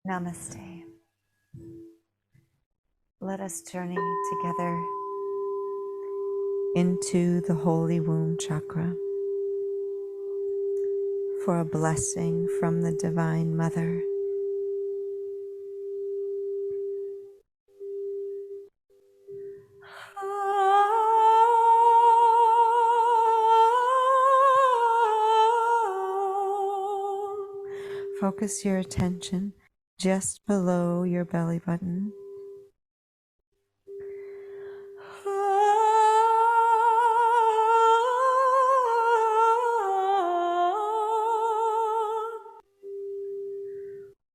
Namaste. Let us journey together into the Holy Womb Chakra for a blessing from the Divine Mother. Focus your attention just below your belly button.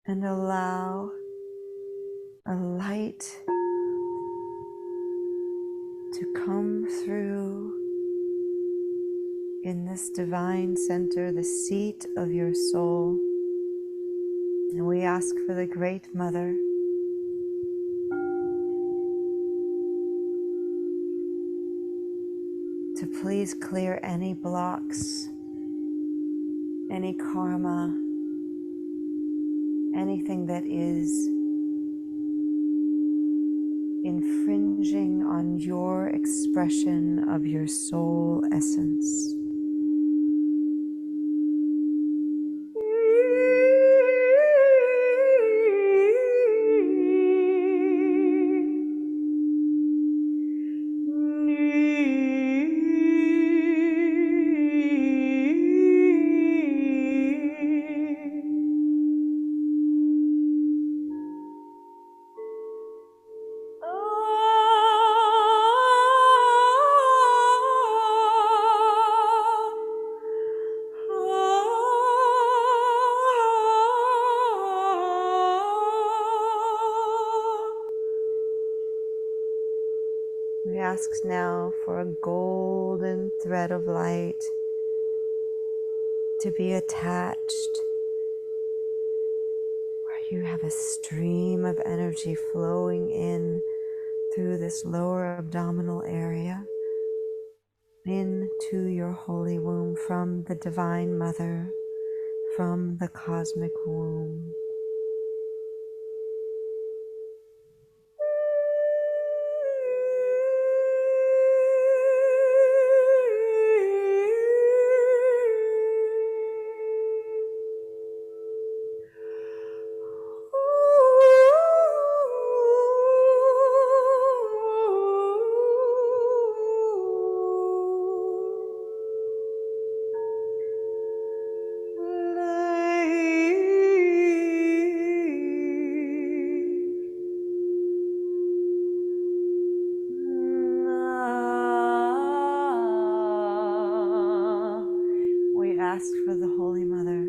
And allow a light to come through in this divine center, the seat of your soul. And we ask for the Great Mother to please clear any blocks, any karma, anything that is infringing on your expression of your soul essence. We ask now for a golden thread of light to be attached, where you have a stream of energy flowing in through this lower abdominal area into your holy womb from the Divine Mother, from the cosmic womb. Ask for the Holy Mother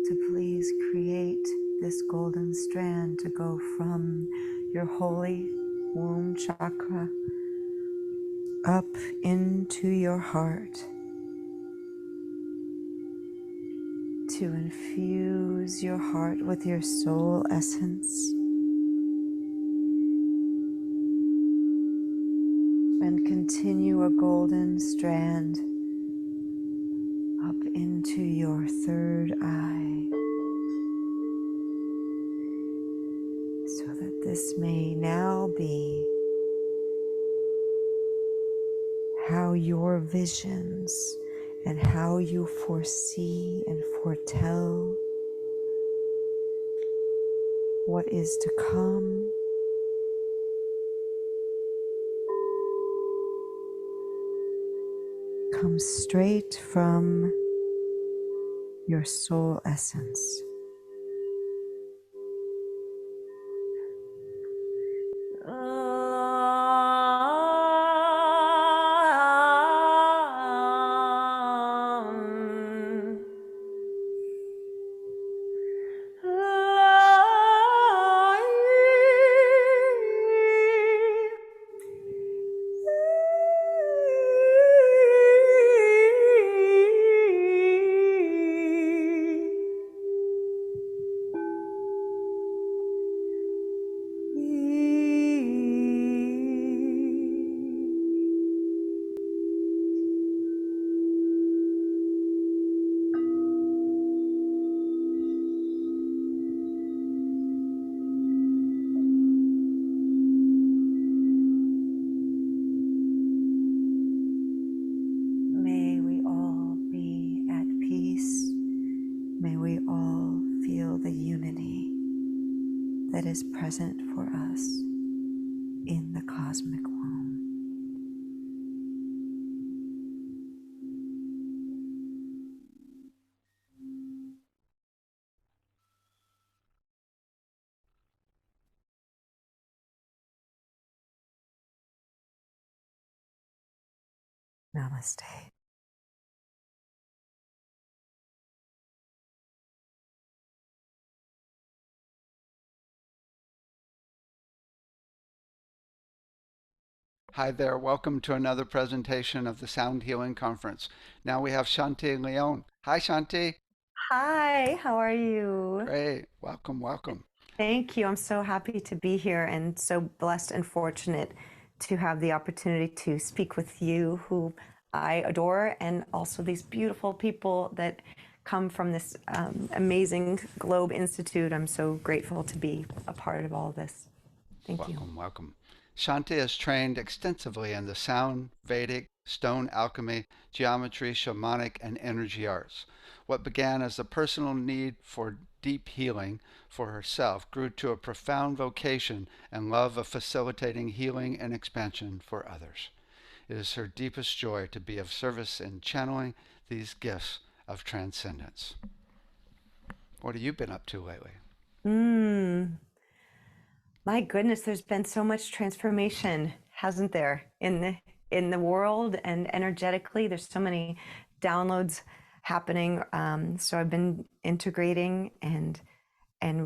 to please create this golden strand to go from your holy womb chakra up into your heart, to infuse your heart with your soul essence and continue a golden strand up into your third eye, so that this may now be how your visions and how you foresee and foretell what is to come comes straight from your soul essence. all feel the unity that is present for us in the cosmic womb. Namaste. Hi there, welcome to another presentation of the Sound Healing Conference. Now we have Shanti and Lleone. Hi, Shanti. Hi, how are you? Great, welcome, welcome. Thank you. I'm so happy to be here and so blessed and fortunate to have the opportunity to speak with you, who I adore, and also these beautiful people that come from this amazing Globe Institute. I'm so grateful to be a part of all this. Thank you. Welcome, welcome. Shanti is trained extensively in the sound, Vedic, stone alchemy, geometry, shamanic, and energy arts. What began as a personal need for deep healing for herself grew to a profound vocation and love of facilitating healing and expansion for others. It is her deepest joy to be of service in channeling these gifts of transcendence. What have you been up to lately? Mm, my goodness, there's been so much transformation, hasn't there, in the world and energetically. There's so many downloads happening. So I've been integrating and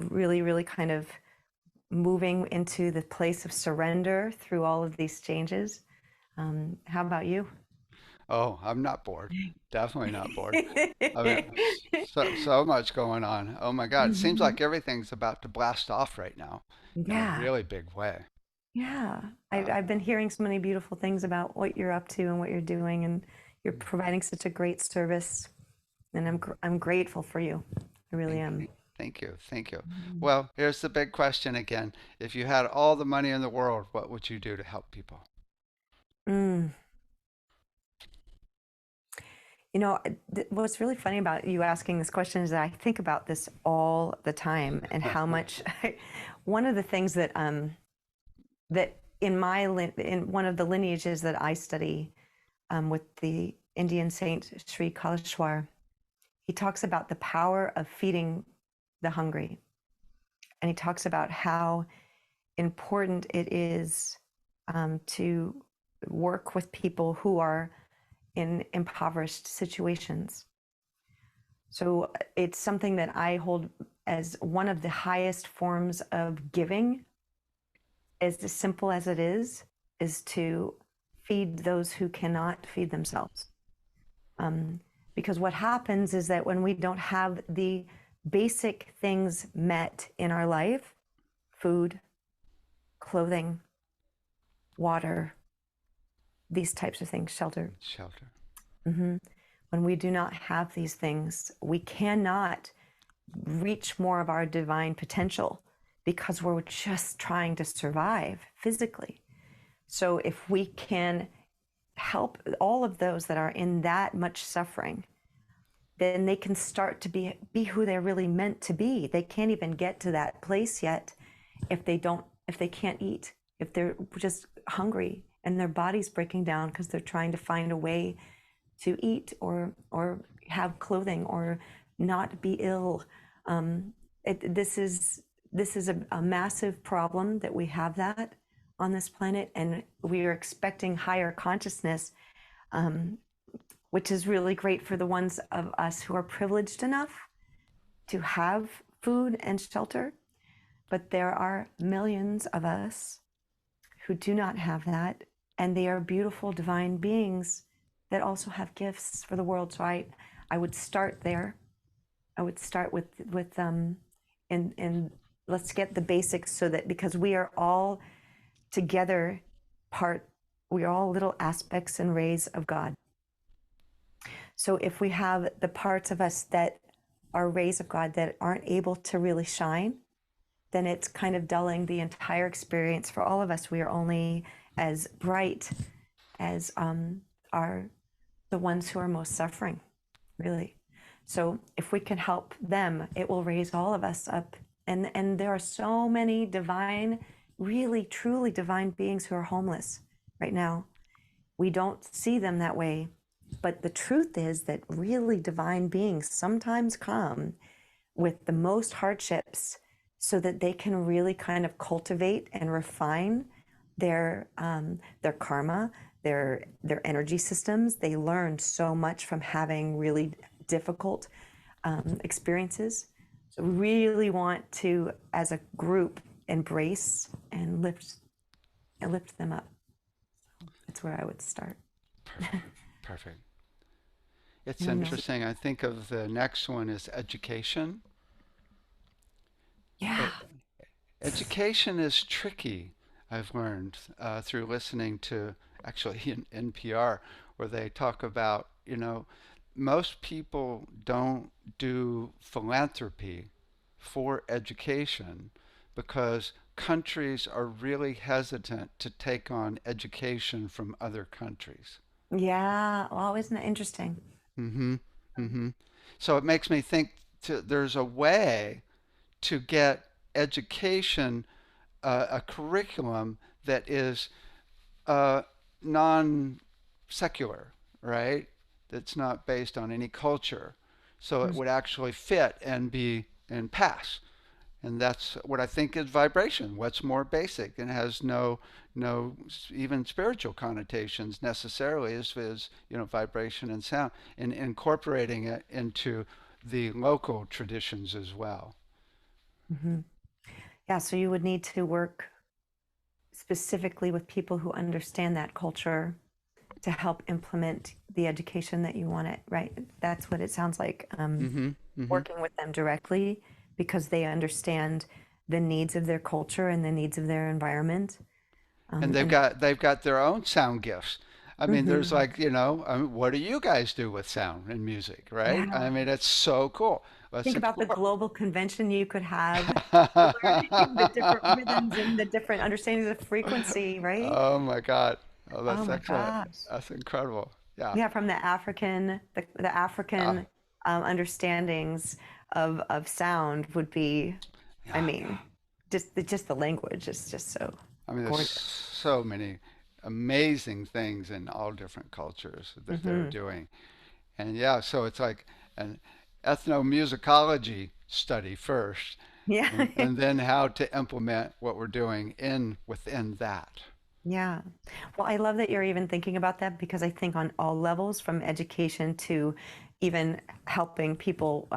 really, really kind of moving into the place of surrender through all of these changes. How about you? Oh, I'm not bored. Definitely not bored. I mean, so much going on. Oh my God, it seems Mhm. like everything's about to blast off right now in a Yeah, really big way. yeah. Uh, I've been hearing so many beautiful things about what you're up to and what you're doing, and you're providing such a great service. And I'm grateful for you. I really thank, am. thank, thank you, thank you. Well, here's the big question again. If you had all the money in the world, what would you do to help people? Mm. You know, what's really funny about you asking this question is that I think about this all the time and how much. One of the things that in one of the lineages that I study with the Indian saint Sri Kalashwar, he talks about the power of feeding the hungry, and he talks about how important it is to work with people who are in impoverished situations. So it's something that I hold as one of the highest forms of giving, as simple as it is to feed those who cannot feed themselves. Um, because what happens is that when we don't have the basic things met in our life, food, clothing, water, these types of things, shelter, Shelter. when we do not have these things, we cannot reach more of our divine potential because we're just trying to survive physically. So if we can help all of those that are in that much suffering, then they can start to be who they're really meant to be. They can't even get to that place yet if they can't eat, if they're just hungry and their body's breaking down because they're trying to find a way to eat or have clothing or not be ill. Um, this is a massive problem that we have that on this planet, and we are expecting higher consciousness, which is really great for the ones of us who are privileged enough to have food and shelter. But there are millions of us who do not have that, and they are beautiful divine beings that also have gifts for the world. So I would start there. I would start with and let's get the basics so that because we are all together part, we are all little aspects and rays of God. So if we have the parts of us that are rays of God that aren't able to really shine, then it's kind of dulling the entire experience for all of us. We are only as bright as are the ones who are most suffering, really. So if we can help them, it will raise all of us up. And there are so many divine, really truly divine beings who are homeless right now. We don't see them that way. But the truth is that really divine beings sometimes come with the most hardships so that they can really kind of cultivate and refine their karma, their energy systems. They learn so much from having really difficult experiences. So really want to, as a group, embrace and lift them up. That's where I would start. Perfect. Perfect. It's No, no. interesting. I think of the next one is education. Yeah. E- Education is tricky, I've learned through listening to actually in NPR, where they talk about, most people don't do philanthropy for education because countries are really hesitant to take on education from other countries. Yeah. Well, isn't that interesting? Hmm. Hmm. So it makes me think there's a way to get education, a curriculum that is uh, non secular, right? That's not based on any culture. So it would actually fit and be and pass. And that's what I think is vibration. What's more basic and has no even spiritual connotations necessarily is vibration and sound, and incorporating it into the local traditions as well. Mm-hmm. Yeah. So you would need to work specifically with people who understand that culture to help implement the education that you want it, right? That's what it sounds like. Hmm. Hmm. Working with them directly because they understand the needs of their culture and the needs of their environment. And they've And got their own sound gifts. I mean, there's mhm. like, what do you guys do with sound and music, right? I Yeah, mean, it's so cool. Let's think about the explore. global convention you could have learning the different rhythms and the different understandings of frequency, right? Oh my God. Oh, Oh that's my excellent. gosh. That's incredible. Yeah. Yeah, from the Yeah. African understandings of sound would be, I Yeah. mean, just the language is just so I mean, there's gorgeous. so many amazing things in all different cultures that they're Hmm. doing. And yeah, so it's like an ethnomusicology study first, Yeah. and then how to implement what we're doing in within that. Yeah. Well, I love that you're even thinking about that because I think on all levels, from education to even helping people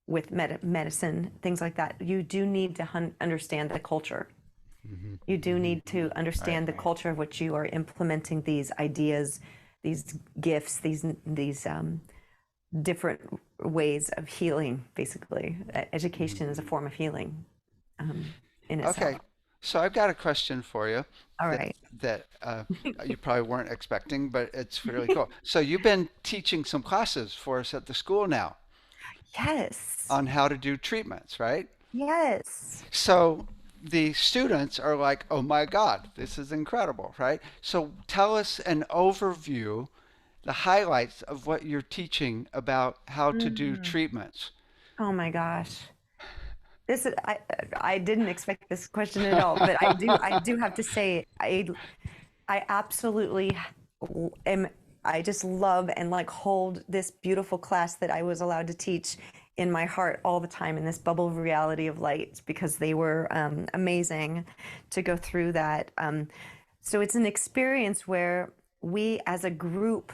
with medicine, things like that, you do need to understand the culture. Hmm. You do Hmm. need to Right. understand the culture of which you are implementing these ideas, these gifts, these different ways of healing. Basically, Hmm. education is a form of healing um, in itself. Okay, so I've got a question for you All that right. you probably weren't expecting, but it's really cool. So you've been teaching some classes for us at the school now Yes. on how to do treatments, right? Yes. So the students are like, "Oh my God, this is incredible," right? So tell us an overview, the highlights of what you're teaching about how to do Mm. treatments. Oh my gosh. This is, I didn't expect this question at all, but I do have to say I absolutely am. I just love and like hold this beautiful class that I was allowed to teach in my heart all the time in this bubble of reality of light because they were amazing to go through that. So it's an experience where we as a group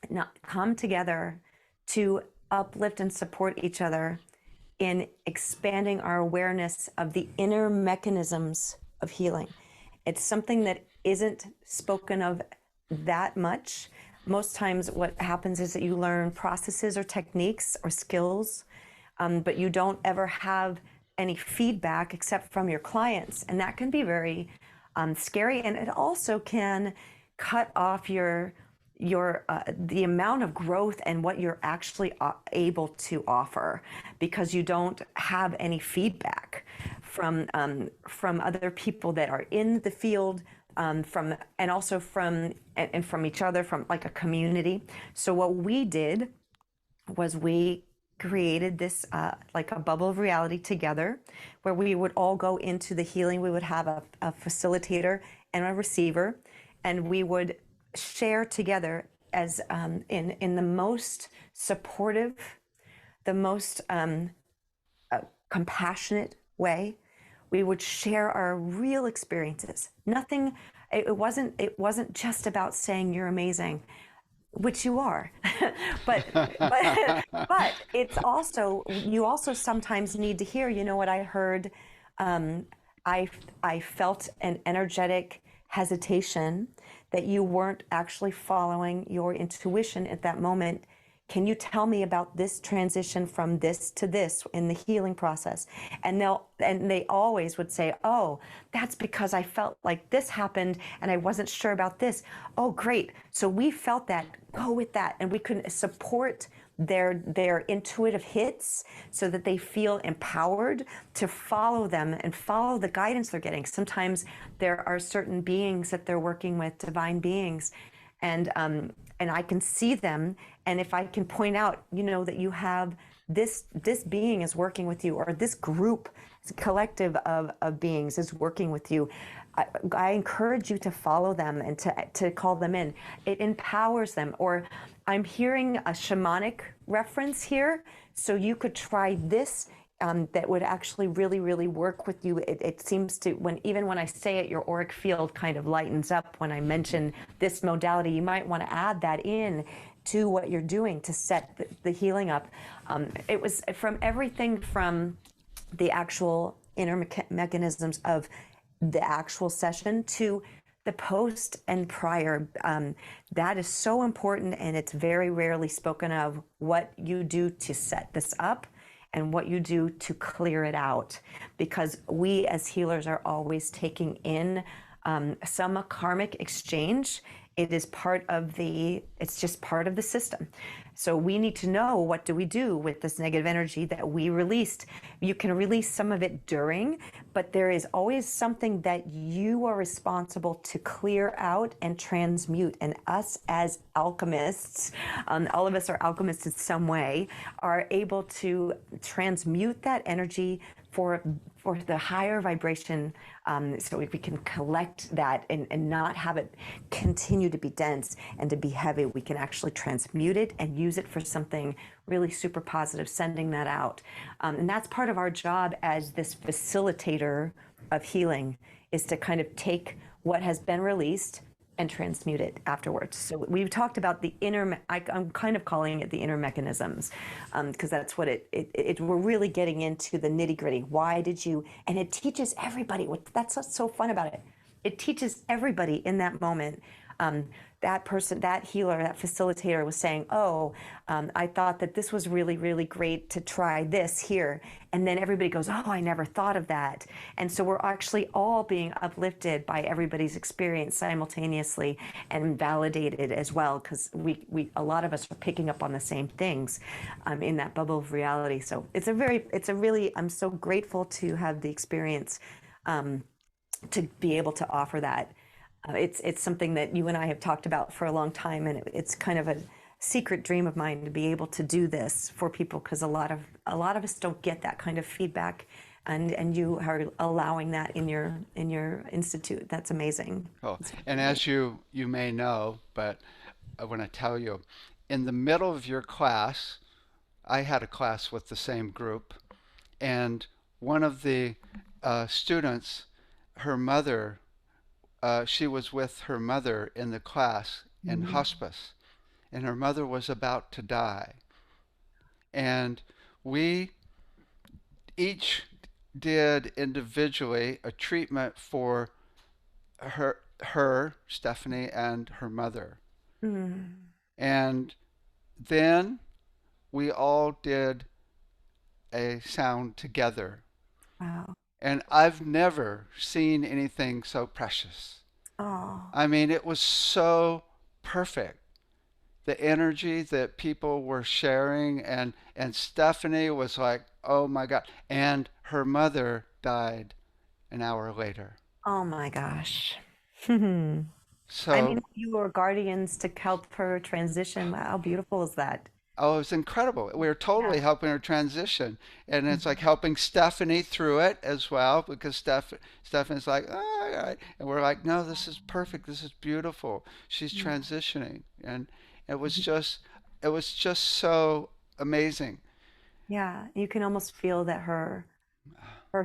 not come together to uplift and support each other in expanding our awareness of the inner mechanisms of healing. It's something that isn't spoken of that much. Most times, what happens is that you learn processes or techniques or skills, but you don't ever have any feedback except from your clients. And that can be very scary. And it also can cut off your the amount of growth and what you're actually able to offer because you don't have any feedback from other people that are in the field, from and also from and from each other, from like a community. So what we did was we created this like a bubble of reality together where we would all go into the healing. We would have a facilitator and a receiver, and we would share together as in the most supportive, the most compassionate way. We would share our real experiences. Nothing. It wasn't just about saying you're amazing, which you are, but but it's also, you also sometimes need to hear, you know what I heard, um, I felt an energetic hesitation that you weren't actually following your intuition at that moment. Can you tell me about this transition from this to this in the healing process? And they always would say, oh, that's because I felt like this happened and I wasn't sure about this. Oh, great. So we felt that, go with that. And we could support their intuitive hits so that they feel empowered to follow them and follow the guidance they're getting. Sometimes there are certain beings that they're working with, divine beings, and I can see them. And if I can point out, that you have this being is working with you, or this group, this collective of beings is working with you, I encourage you to follow them and to call them in. It empowers them. Or I'm hearing a shamanic reference here, so you could try this. That would actually really, really work with you. It seems to, even when I say it, your auric field kind of lightens up when I mention this modality. You might want to add that in to what you're doing to set the healing up. It was from everything from the actual inner mechanisms of the actual session to the post and prior. That is so important, and it's very rarely spoken of, what you do to set this up and what you do to clear it out, because we as healers are always taking in some karmic exchange. It's just part of the system. So we need to know, what do we do with this negative energy that we released? You can release some of it during, but there is always something that you are responsible to clear out and transmute. And us as alchemists, all of us are alchemists in some way, are able to transmute that energy for the higher vibration, so we can collect that and not have it continue to be dense and to be heavy. We can actually transmute it and use it for something really super positive, sending that out. And that's part of our job as this facilitator of healing, is to kind of take what has been released and transmute it afterwards. So we've talked about the I'm kind of calling it the inner mechanisms, because that's what we're really getting into the nitty gritty. Why did you, and it teaches everybody, that's what's so fun about it. It teaches everybody in that moment. That person, that healer, that facilitator was saying, oh, I thought that this was really, really great to try this here. And then everybody goes, oh, I never thought of that. And so we're actually all being uplifted by everybody's experience simultaneously and validated as well, because a lot of us are picking up on the same things in that bubble of reality. So it's a really, I'm so grateful to have the experience to be able to offer that. It's something that you and I have talked about for a long time, and it's kind of a secret dream of mine to be able to do this for people, because a lot of us don't get that kind of feedback, and you are allowing that in your institute. That's amazing. Oh, It's and great. as you may know, but I want to tell you, in the middle of your class, I had a class with the same group, and one of the students, her mother, she was with her mother in the class in Mm. hospice, and her mother was about to die. And we each did individually a treatment for her, Stephanie, and her mother. Mm. And then we all did a sound together. Wow. And I've never seen anything so precious. Oh. I mean, it was so perfect. The energy that people were sharing, and Stephanie was like, "Oh my God." And her mother died an hour later. Oh my gosh. I So mean, you were guardians to help her transition. How beautiful is that? Oh, it was incredible. We were totally Yeah. helping her transition. And it's like Mhm. helping Stephanie through it as well, because Stephanie's like, oh, all right. And we're like, no, this is perfect. This is beautiful. She's Yeah. transitioning. And it was Mhm. just it was just so amazing. Yeah. You can almost feel that her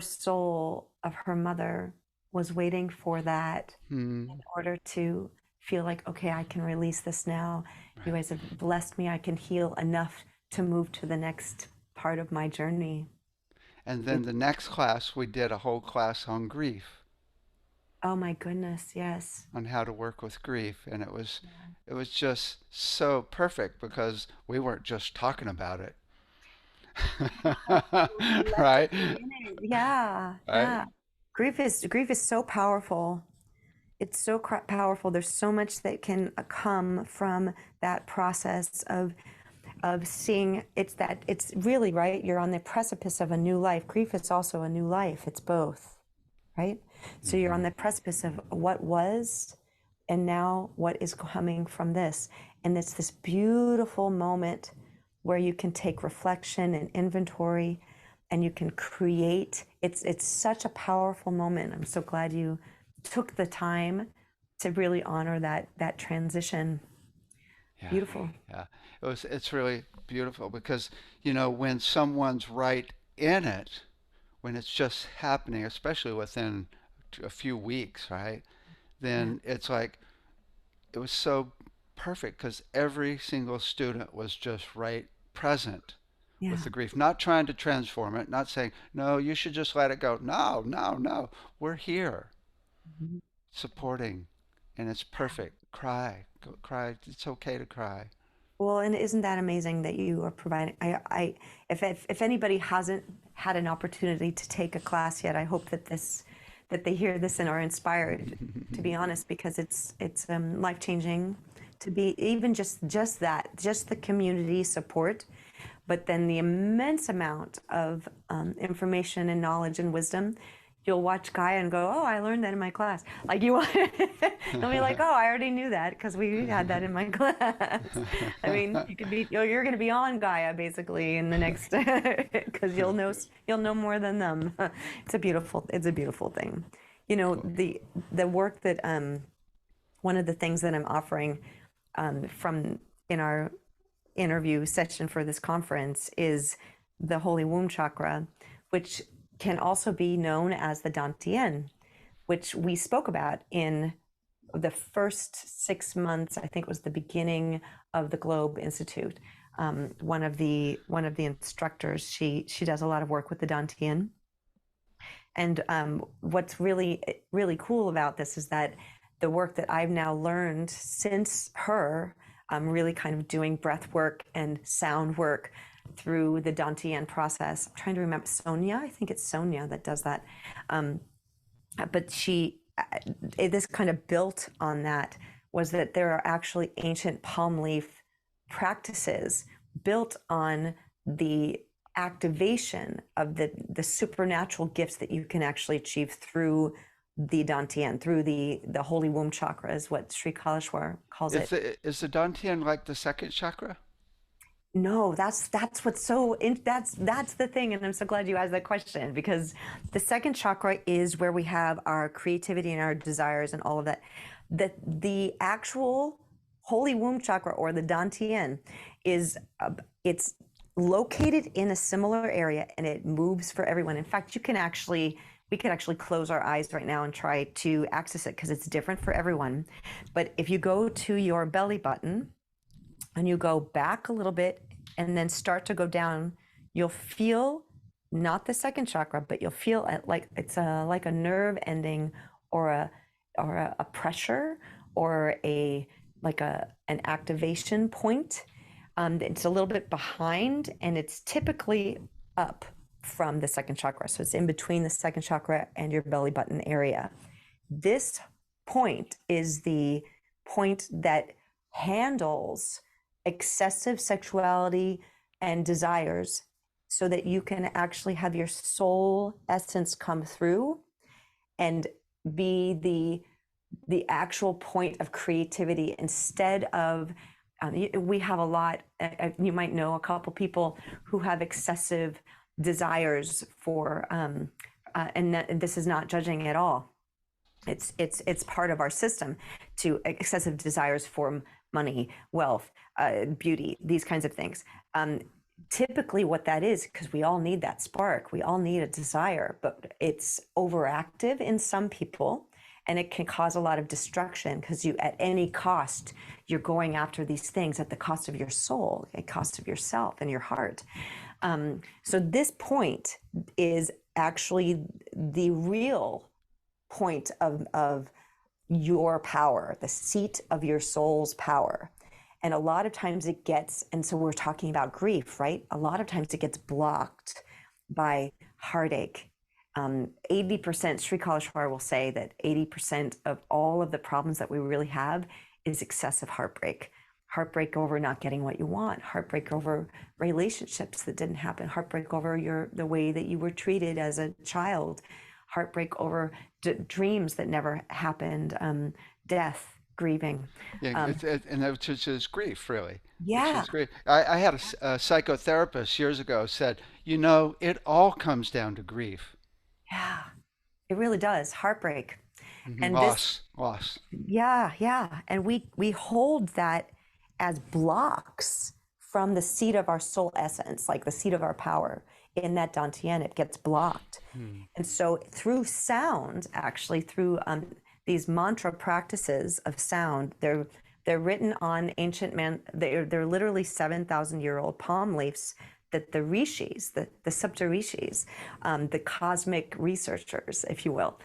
soul of her mother was waiting for that in Hmm. order to feel like, okay, I can release this now. You Right. guys have blessed me. I can heal enough to move to the next part of my journey. And then It, the next class, we did a whole class on grief, oh my goodness, yes. on how to work with grief. And Yeah. it was just so perfect because we weren't just talking about it. We let Right? it be in it. Yeah, Right? yeah. Grief is so powerful. It's so powerful. There's so much that can come from that process of seeing. It's really right. You're on the precipice of a new life. Grief is also a new life. It's both, right? So you're on Hmm. the precipice of what was and now what is coming from this. And it's this beautiful moment where you can take reflection and inventory and you can create. It's such a powerful moment. I'm so glad you took the time to really honor that transition. Yeah, Beautiful. yeah. It's really beautiful because, when someone's right in it, when it's just happening, especially within a few weeks, right? Yeah. Then it's like it was so perfect because every single student was just right present with Yeah. the grief, not trying to transform it, not saying, no, you should just let it go. No, no, no. We're here Mhm. supporting, and it's perfect. Cry, go cry. It's okay to cry. Well, and isn't that amazing that you are providing? If anybody hasn't had an opportunity to take a class yet, I hope that they hear this and are inspired. To be honest, because it's life changing. To be even just the community support, but then the immense amount of information and knowledge and wisdom. You'll watch Gaia and go, "Oh, I learned that in my class." Like you, you'll be like, "Oh, I already knew that because we had that in my class." I mean, you're going to be on Gaia basically in the next because you'll know more than them. It's a beautiful thing. Cool. The work that one of the things that I'm offering from in our interview session for this conference is the Holy Womb Chakra, which can also be known as the Dantian, which we spoke about in the first 6 months. I think it was the beginning of the Globe Institute. One of the instructors, she does a lot of work with the Dantian, and what's really cool about this is that the work that I've now learned since her, really kind of doing breath work and sound work through the Dantian process. I'm trying to remember Sonia. I think it's Sonia that does that. Um, but this kind of built on that was that there are actually ancient palm leaf practices built on the activation of the supernatural gifts that you can actually achieve through the Dantian, through the holy womb chakra, is what Sri Kaleshwar calls it. Is the Dantian like the second chakra? No, that's what's that's the thing, and I'm so glad you asked that question, because the second chakra is where we have our creativity and our desires and all of that. The actual holy womb chakra, or the Dantian, is it's located in a similar area and it moves for everyone. In fact, we could actually close our eyes right now and try to access it because it's different for everyone. But if you go to your belly button and you go back a little bit and then start to go down, you'll feel not the second chakra, but you'll feel it like it's like a nerve ending, or a pressure, or a like an activation point. It's a little bit behind, and it's typically up from the second chakra. So it's in between the second chakra and your belly button area. This point is the point that handles excessive sexuality and desires, so that you can actually have your soul essence come through and be the actual point of creativity, instead of We have a lot, you might know a couple people who have excessive desires for, and this is not judging at all. It's part of our system to excessive desires for money, wealth, beauty, these kinds of things. Typically what that is, because we all need that spark, we all need a desire, but it's overactive in some people, and it can cause a lot of destruction because you, at any cost, you're going after these things at the cost of your soul, at the cost of yourself and your heart. So this point is actually the real point of your power, the seat of your soul's power. And a lot of times it gets, and so we're talking about grief, right? A lot of times it gets blocked by heartache. 80%, Sri Kalashwar will say that 80% of all of the problems that we really have is excessive heartbreak. Heartbreak over not getting what you want, heartbreak over relationships that didn't happen, heartbreak over the way that you were treated as a child, heartbreak over dreams that never happened, death, grieving. Yeah, and that which is grief, really, which Yeah, is grief. I had a psychotherapist years ago said, you know, it all comes down to grief. yeah, it really does. Heartbreak. And this, Loss. yeah. And we hold that as blocks from the seat of our soul essence, like the seat of our power in that dantian, it gets blocked. And so through sound, actually through these mantra practices of sound, they're written on ancient man, they're literally 7,000-year-old palm leaves that the rishis, the Saptarishis, the cosmic researchers, if you will,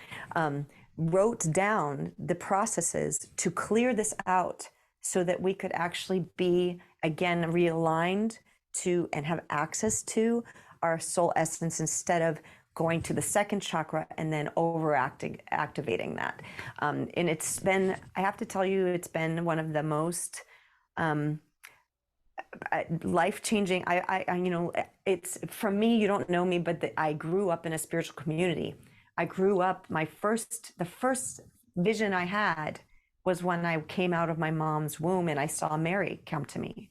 wrote down the processes to clear this out so that we could actually be, again, realigned to and have access to our soul essence instead of going to the second chakra and then activating that. And it's been, I have to tell you, it's been one of the most life-changing. It's, for me, you don't know me, but I grew up in a spiritual community. I grew up, the first vision I had was when I came out of my mom's womb and I saw Mary come to me.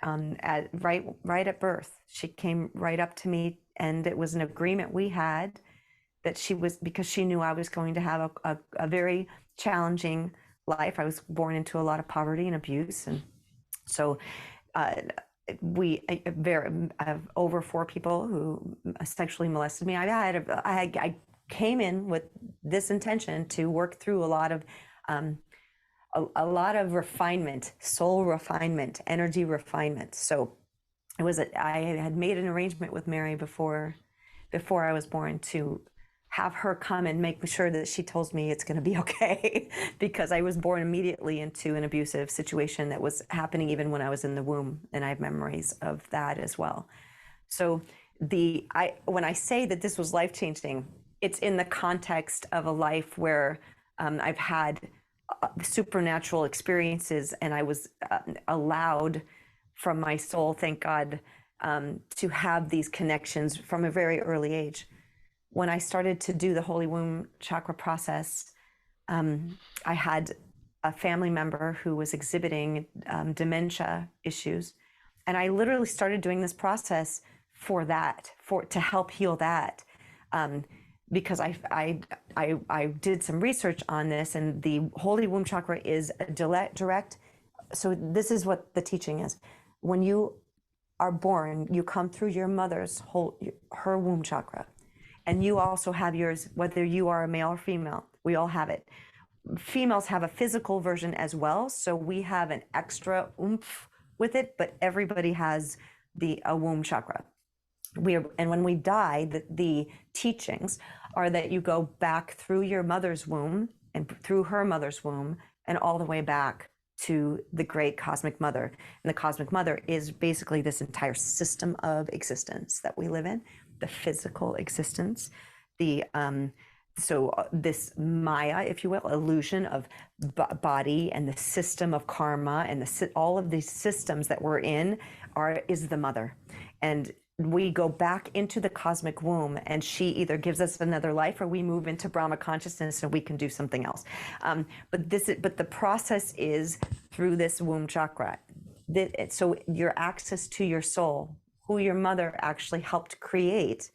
Right at birth, she came right up to me, and it was an agreement we had that she was, because she knew I was going to have a very challenging life. I was born into a lot of poverty and abuse, and so I have over 4 people who sexually molested me. I came in with this intention to work through a lot of refinement, soul refinement, energy refinement. So I had made an arrangement with Mary before I was born to have her come and make sure that she tells me it's going to be okay because I was born immediately into an abusive situation that was happening even when I was in the womb, and I have memories of that as well. So when I say that this was life-changing, it's in the context of a life where I've had supernatural experiences, and I was allowed from my soul, thank God, to have these connections from a very early age. When I started to do the Holy Womb Chakra process, I had a family member who was exhibiting dementia issues, and I literally started doing this process to help heal that. Because I did some research on this, and the Holy Womb Chakra is a direct. So this is what the teaching is. When you are born, you come through your mother's her womb chakra, and you also have yours, whether you are a male or female. We all have it. Females have a physical version as well, so we have an extra oomph with it, but everybody has a womb chakra. And when we die, the teachings are that you go back through your mother's womb and through her mother's womb and all the way back to the great cosmic mother. And the cosmic mother is basically this entire system of existence that we live in, the physical existence, this Maya, if you will, illusion of body and the system of karma and all of these systems that we're in is the mother. And we go back into the cosmic womb, and she either gives us another life or we move into Brahma consciousness and we can do something else. But the process is through this womb chakra. So your access to your soul, who your mother actually helped create,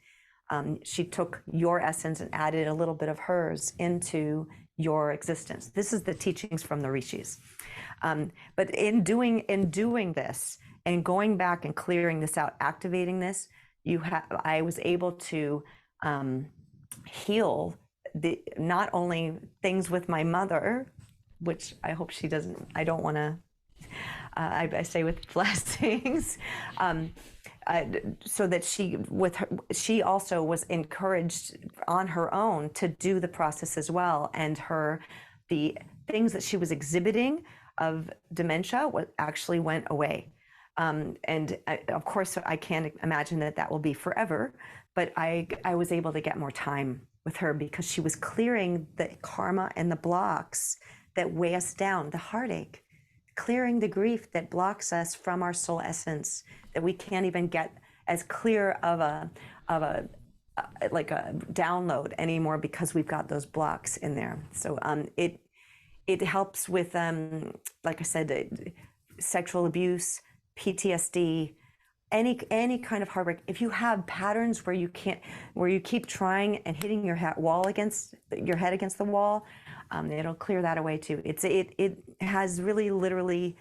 she took your essence and added a little bit of hers into your existence. This is the teachings from the rishis. But in doing this and going back and clearing this out, activating this, I was able to heal not only things with my mother, which I hope she doesn't. I don't want to. I say with blessings, so that she also was encouraged on her own to do the process as well, and the things that she was exhibiting of dementia actually went away. And of course, I can't imagine that will be forever, but I was able to get more time with her because she was clearing the karma and the blocks that weigh us down, the heartache, clearing the grief that blocks us from our soul essence, that we can't even get as clear of a like a download anymore because we've got those blocks in there. So it helps with, like I said, sexual abuse, PTSD, any kind of heartbreak. If you have patterns where you keep trying and hitting your head against the wall, it'll clear that away too. It has really literally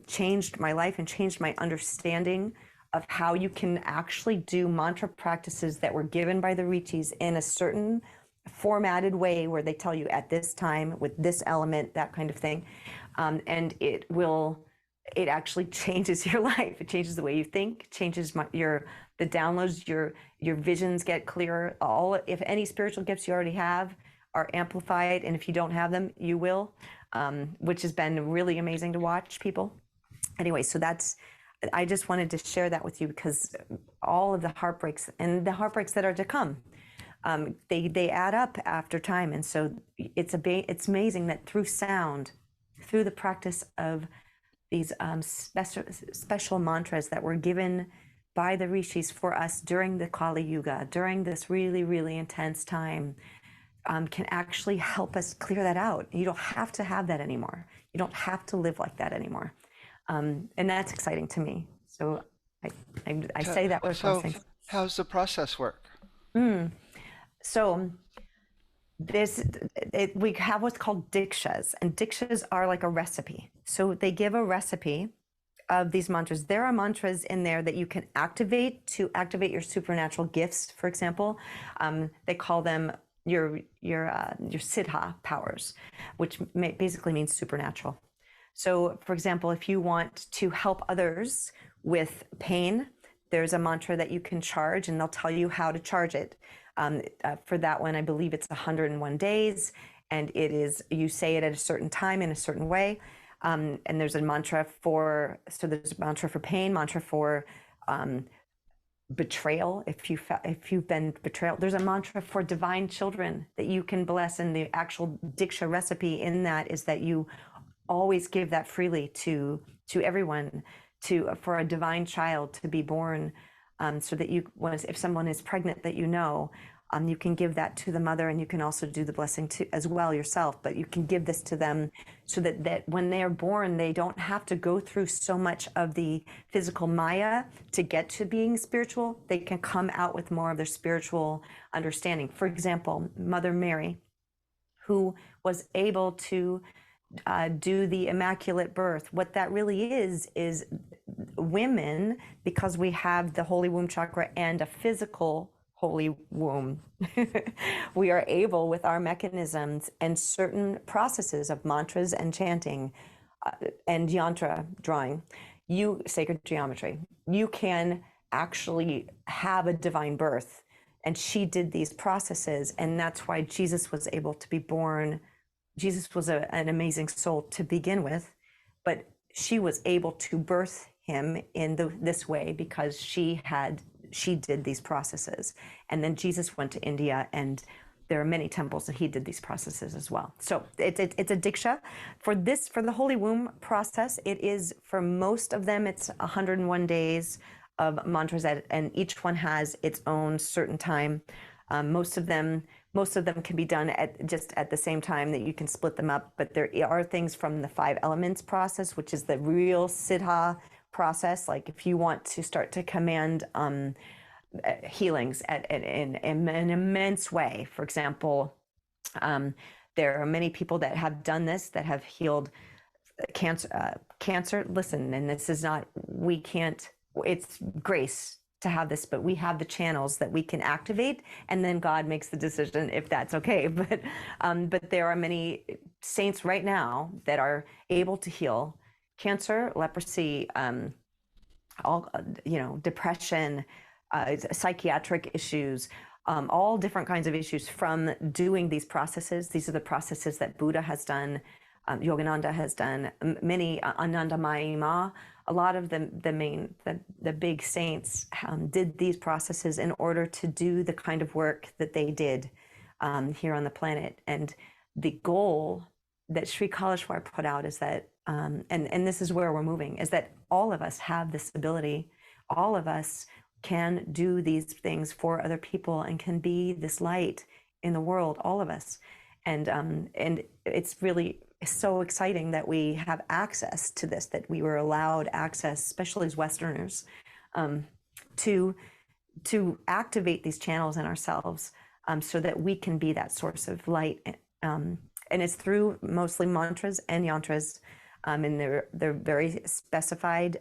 changed my life and changed my understanding of how you can actually do mantra practices that were given by the rishis in a certain formatted way where they tell you at this time with this element, that kind of thing, and it actually changes your life. It changes the way you think, changes the downloads, your visions get clearer. If any spiritual gifts you already have are amplified, and if you don't have them, you will, which has been really amazing to watch people. Anyway, so I just wanted to share that with you because all of the heartbreaks and the heartbreaks that are to come, they add up after time. And so it's amazing that through sound, through the practice of these special mantras that were given by the rishis for us during the Kali Yuga, during this really, really intense time, can actually help us clear that out. You don't have to have that anymore. You don't have to live like that anymore. And that's exciting to me. So I say that with blessings. How's the process work? So we have what's called dikshas, and dikshas are like a recipe. So they give a recipe of these mantras. There are mantras in there that you can activate to activate your supernatural gifts. For example, they call them your siddha powers, which basically means supernatural. So, for example, if you want to help others with pain, there's a mantra that you can charge, and they'll tell you how to charge it. For that one, I believe it's 101 days, and you say it at a certain time in a certain way. And there's a mantra there's a mantra for pain, mantra for betrayal. If you've been betrayed, there's a mantra for divine children that you can bless. And the actual diksha recipe in that is that you always give that freely to everyone, for a divine child to be born, so that if someone is pregnant that you can give that to the mother, and you can also do the blessing as well yourself. But you can give this to them so that when they are born, they don't have to go through so much of the physical Maya to get to being spiritual. They can come out with more of their spiritual understanding. For example, Mother Mary, who was able to do the immaculate birth. What that really is women, because we have the holy womb chakra and a physical holy womb, we are able, with our mechanisms and certain processes of mantras and chanting and yantra drawing, sacred geometry, you can actually have a divine birth. And she did these processes, and that's why Jesus was able to be born. Jesus was an amazing soul to begin with, but she was able to birth him in this way because she did these processes. And then Jesus went to India, and there are many temples that he did these processes as well. So it's a diksha. For the holy womb process, it is, for most of them, it's 101 days of mantras, and each one has its own certain time. Most of them most of them can be done at just at the same time, that you can split them up. But there are things from the 5 elements process, which is the real siddha process. Like if you want to start to command healings in an immense way. For example, there are many people that have done this, that have healed cancer. Listen, and this is not, we can't, it's grace to have this, but we have the channels that we can activate, and then God makes the decision if that's okay. But there are many saints right now that are able to heal cancer, leprosy, all depression, psychiatric issues, all different kinds of issues from doing these processes. These are the processes that Buddha has done, Yogananda has done, many Ananda Mayima. A lot of the big saints did these processes in order to do the kind of work that they did here on the planet. And the goal that Sri Kaleshwar put out is that, and this is where we're moving, is that all of us have this ability. All of us can do these things for other people and can be this light in the world, all of us. And it's really so exciting that we have access to this, that we were allowed access, especially as Westerners, to activate these channels in ourselves, so that we can be that source of light. And it's through mostly mantras and yantras, and they're very specified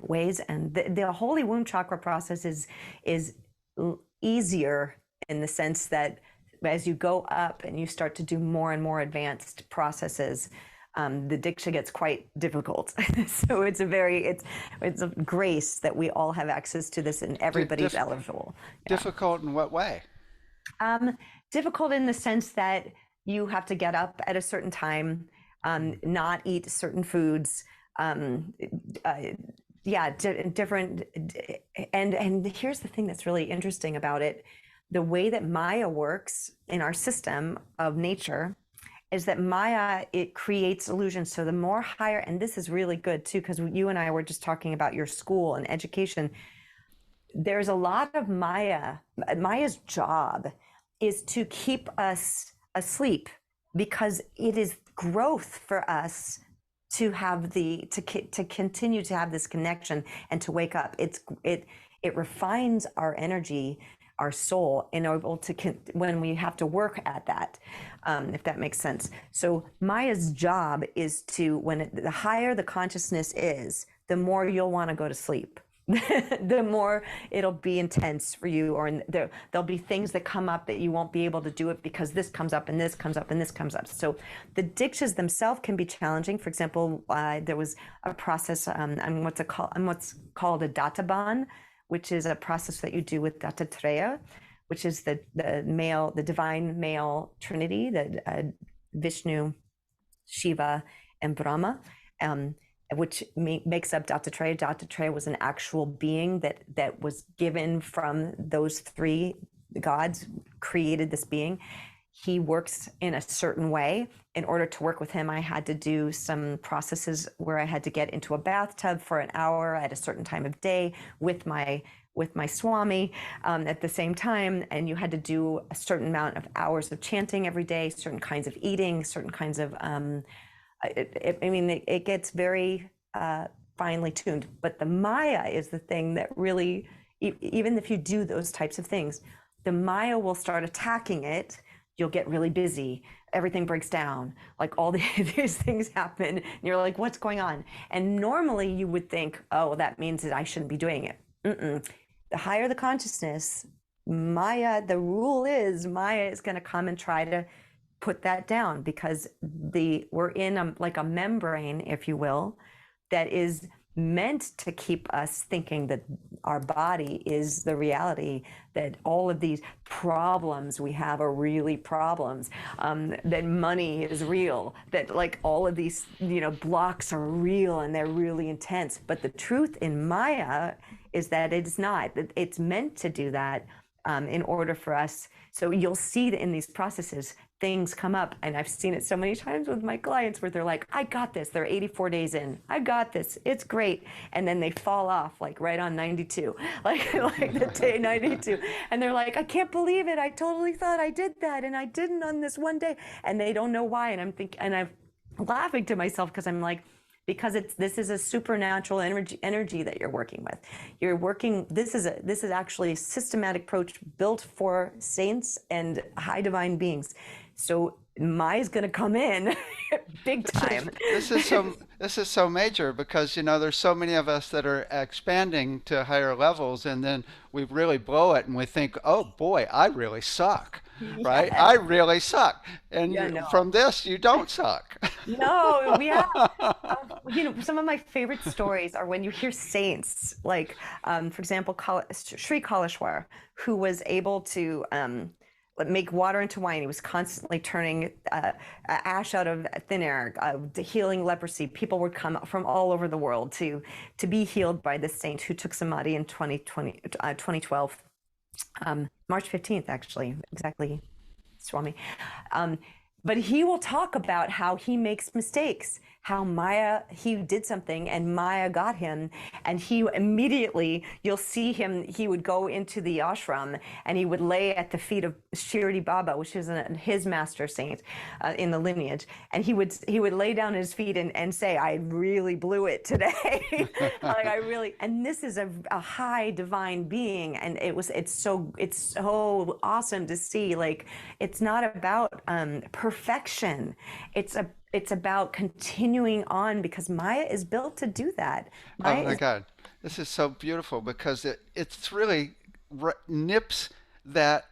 ways. And the holy womb chakra process is easier in the sense that as you go up and you start to do more and more advanced processes, the diksha gets quite difficult. So it's a grace that we all have access to this, and everybody's eligible. Yeah. Difficult in what way? Difficult in the sense that you have to get up at a certain time, not eat certain foods. Different. And here's the thing that's really interesting about it. The way that Maya works in our system of nature is that Maya, it creates illusions. So the more higher, and this is really good too, because you and I were just talking about your school and education. There's a lot of Maya. Maya's job is to keep us asleep, because it is growth for us to have to continue to have this connection and to wake up. It refines our energy, our soul, in order to when we have to work at that, if that makes sense. So Maya's job is to, the higher the consciousness is, the more you'll want to go to sleep. The more it'll be intense for you, or there'll be things that come up that you won't be able to do it because this comes up and this comes up and this comes up. So the dikshas themselves can be challenging. For example, there was a process, I'm what's called a databan, which is a process that you do with Dattatreya, which is the divine male trinity, the Vishnu, Shiva, and Brahma, which makes up Dattatreya. Dattatreya was an actual being that was given from those three gods, created this being. He works in a certain way. In order to work with him, I had to do some processes where I had to get into a bathtub for an hour at a certain time of day with my Swami at the same time. And you had to do a certain amount of hours of chanting every day, certain kinds of eating, certain kinds of, it gets very finely tuned. But the Maya is the thing that really, even if you do those types of things, the Maya will start attacking it. You'll get really busy. Everything breaks down. Like all these things happen. And you're like, what's going on? And normally you would think, oh, well, that means that I shouldn't be doing it. The higher the consciousness, Maya, the rule is Maya is going to come and try to put that down, because we're in like a membrane, if you will, that is meant to keep us thinking that our body is the reality, that all of these problems we have are really problems, that money is real, that like all of these blocks are real and they're really intense. But the truth in Maya is that it's not. It's meant to do that, in order for us. So you'll see that in these processes, things come up. And I've seen it so many times with my clients where they're like, I got this. They're 84 days in. I got this. It's great. And then they fall off like right on 92, like the day 92. And they're like, I can't believe it. I totally thought I did that. And I didn't on this one day. And they don't know why. And I'm thinking, and I'm laughing to myself because I'm like, because this is a supernatural energy that you're working with. You're working. This is actually a systematic approach built for saints and high divine beings. So Maya's going to come in big time. This is so major because there's so many of us that are expanding to higher levels, and then we really blow it and we think, oh boy, I really suck, right? I Yes. really suck, and Yeah. No. from this you don't suck. No. Yeah. Some of my favorite stories are when you hear saints, like, for example, Sri Kalishwar, who was able to make water into wine. He was constantly turning ash out of thin air, healing leprosy. People would come from all over the world to be healed by this saint who took samadhi in 2012, March 15th, actually, exactly, Swami. Um, but he will talk about how he makes mistakes, how he did something and Maya got him. And he immediately, you'll see him, he would go into the ashram and he would lay at the feet of Shirdi Baba, which is his master saint in the lineage. And he would lay down at his feet and say, I really blew it today. Like and this is a high divine being. And it's so awesome to see. Like, it's not about perfection. It's about continuing on because Maya is built to do that. Oh Maya my is, God, this is so beautiful because it's really nips that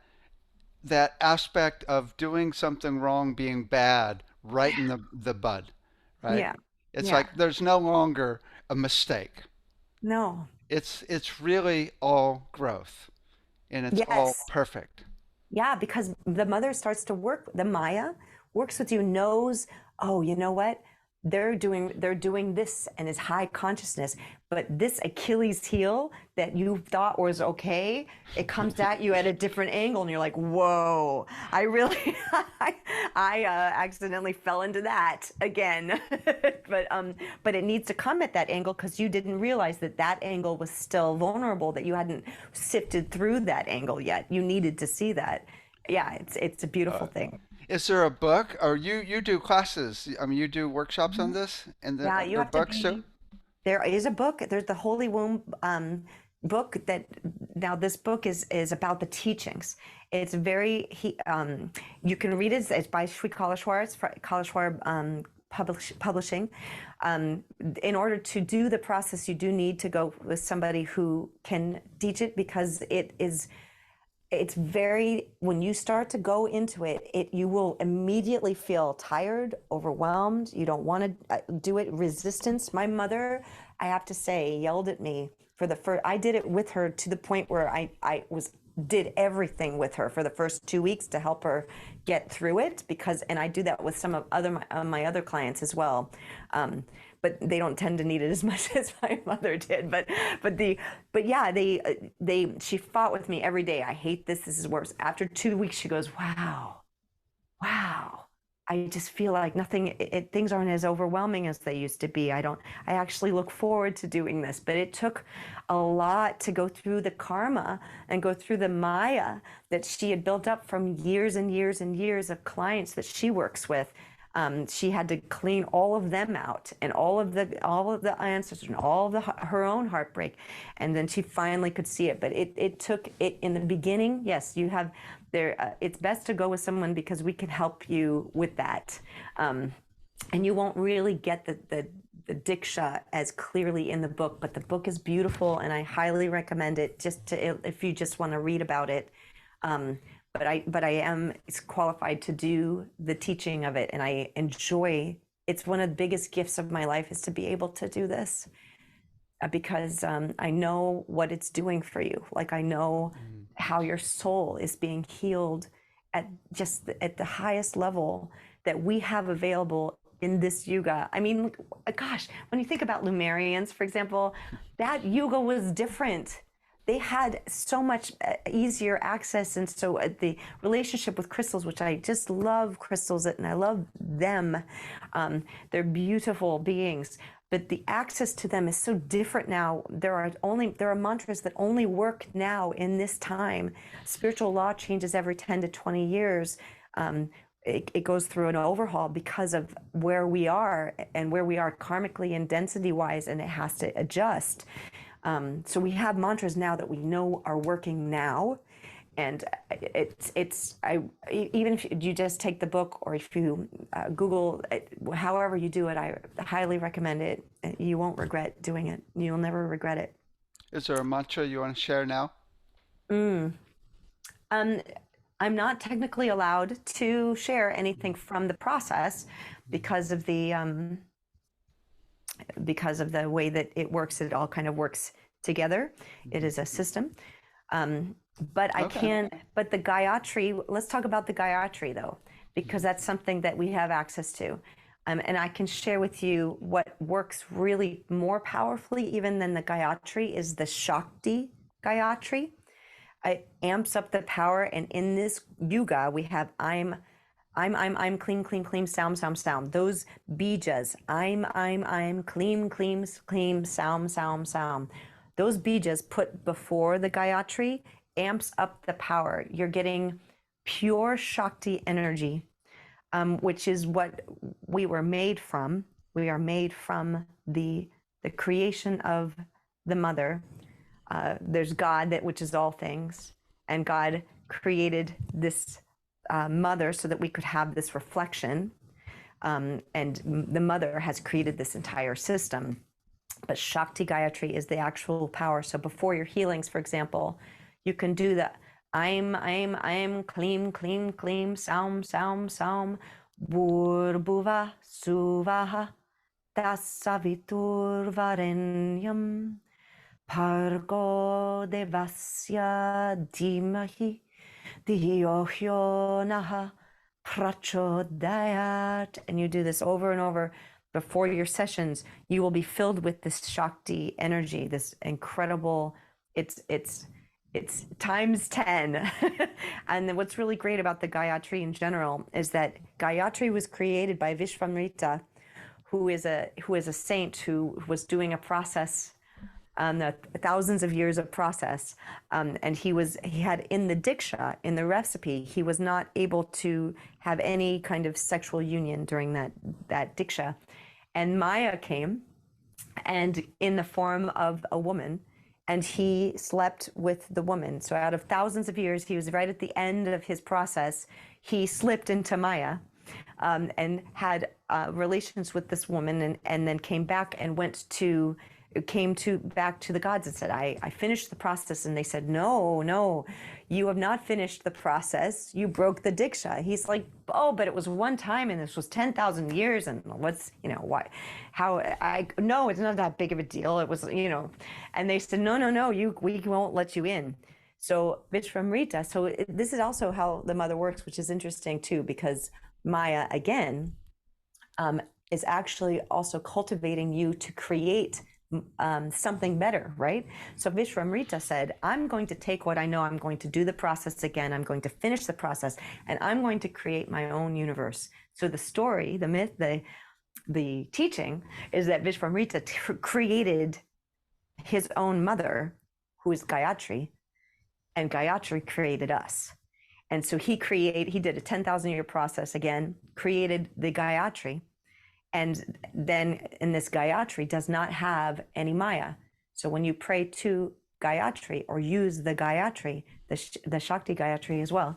that aspect of doing something wrong being bad right in the bud, right? yeah, It's yeah, like there's no longer a mistake. no, It's really all growth and it's all yes, perfect. yeah, because the mother starts to work, the Maya works with you, knows, oh, you know what? They're doing this and is high consciousness, but this Achilles heel that you thought was okay, it comes at you at a different angle, and you're like, whoa, I really, I accidentally fell into that again, but it needs to come at that angle because you didn't realize that that angle was still vulnerable, that you hadn't sifted through that angle yet. You needed to see that. Yeah, it's a beautiful Uh, thing. is there a book or you do classes? I mean, you do workshops on this and Yeah, are you there have to books too? be. There is a book. There's the Holy Womb book that now this book is about the teachings. It's very you can read it. It's by Sri Kalishwar. It's Kalishwar Publishing. In order to do the process, you do need to go with somebody who can teach it because it's very, when you start to go into it, you will immediately feel tired, overwhelmed. You don't want to do it. Resistance. My mother, I have to say, yelled at me for the first. I did it with her to the point where I did everything with her for the first 2 weeks to help her get through it, because, and I do that with some of my other clients as well. But they don't tend to need it as much as my mother did. But yeah, she fought with me every day. I hate this. This is worse. After 2 weeks, she goes, wow, wow. I just feel like things aren't as overwhelming as they used to be. I actually look forward to doing this, but it took a lot to go through the karma and go through the Maya that she had built up from years and years and years of clients that she works with. She had to clean all of them out and all of the ancestors and all of her own heartbreak, and then she finally could see it. But it took it in the beginning. Yes, you have there. It's best to go with someone because we can help you with that, and you won't really get the diksha as clearly in the book. But the book is beautiful, and I highly recommend it. If you just want to read about it. Um, but I am qualified to do the teaching of it, and I enjoy. It's one of the biggest gifts of my life is to be able to do this because I know what it's doing for you. Like, I know Mm. how your soul is being healed at the highest level that we have available in this yuga. I mean, gosh, when you think about Lumerians, for example, that yuga was different. they had so much easier access. And so the relationship with crystals, which I just love crystals and I love them, they're beautiful beings, but the access to them is so different now. There are mantras that only work now in this time. Spiritual law changes every 10 to 20 years. It goes through an overhaul because of where we are and where we are karmically and density wise, and it has to adjust. So we have mantras now that we know are working now. And even if you just take the book or if you Google it, however you do it, I highly recommend it. You won't regret doing it. You'll never regret it. Is there a mantra you want to share now? Mm. Um, I'm not technically allowed to share anything from the process because of the way that it works. It all kind of works together. It is a system. But I can, but the Gayatri, let's talk about the Gayatri though, because that's something that we have access to. And I can share with you what works really more powerfully even than the Gayatri is the Shakti Gayatri. It amps up the power. And in this yuga, we have I'm, clean, clean, clean, sound. Those bijas, I'm, clean, sound. Those bijas put before the Gayatri amps up the power. You're getting pure Shakti energy, which is what we were made from. We are made from the creation of the mother. There's God, which is all things, and God created this mother so that we could have this reflection. And the mother has created this entire system. But Shakti Gayatri is the actual power. So before your healings, for example, you can do the I'm, clean, sound, Bhuva, Suvaha, Tasavitur Varenyam, Pargo Devasya Dhimahi, Diyo Naha, Prachodayat. And you do this over and over. Before your sessions, you will be filled with this Shakti energy, this incredible, it's times 10. And then what's really great about the Gayatri in general is that Gayatri was created by Vishvamrita, who is a saint who was doing a process, thousands of years of process. And he had in the Diksha, in the recipe, he was not able to have any kind of sexual union during that Diksha. And Maya came, and in the form of a woman, and he slept with the woman. So out of thousands of years, he was right at the end of his process. He slipped into Maya and had relations with this woman, and then came back and back to the gods and said, I finished the process. And they said, no, you have not finished the process. You broke the Diksha. He's like, oh, but it was one time and this was 10,000 years. And what's, why, no, it's not that big of a deal. It was, and they said, no, we won't let you in. So Vishvamrita, this is also how the mother works, which is interesting too, because Maya, again, is actually also cultivating you to create something better, right? So Vishvamrita said, I'm going to take what I know, I'm going to do the process again, I'm going to finish the process, and I'm going to create my own universe. So the story, the myth, the teaching is that Vishvamrita created his own mother, who is Gayatri, and Gayatri created us. And so he did a 10,000 year process again, created the Gayatri. And then in this Gayatri does not have any Maya. So when you pray to Gayatri or use the Gayatri, the Shakti Gayatri as well,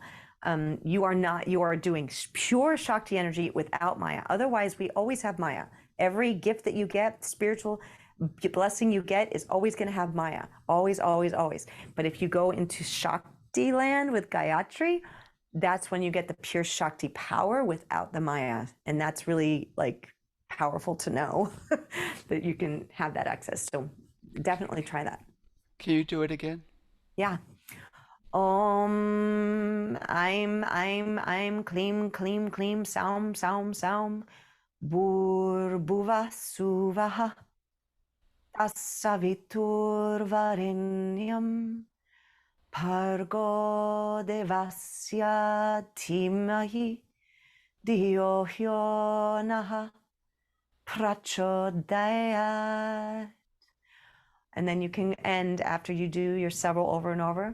you are doing pure Shakti energy without Maya. Otherwise, we always have Maya. Every gift that you get, spiritual blessing you get, is always going to have Maya. Always, always, always. But if you go into Shakti land with Gayatri, that's when you get the pure Shakti power without the Maya. And that's really powerful to know that you can have that access. So definitely try that. Can you do it again? Yeah. Om, I'm, clean, sound, Bhuva, Suvaha, Tassaviturvarenyam Bhargo devasya dhimahi Diyo hyo naha prachodayat. And then you can end after you do your several over and over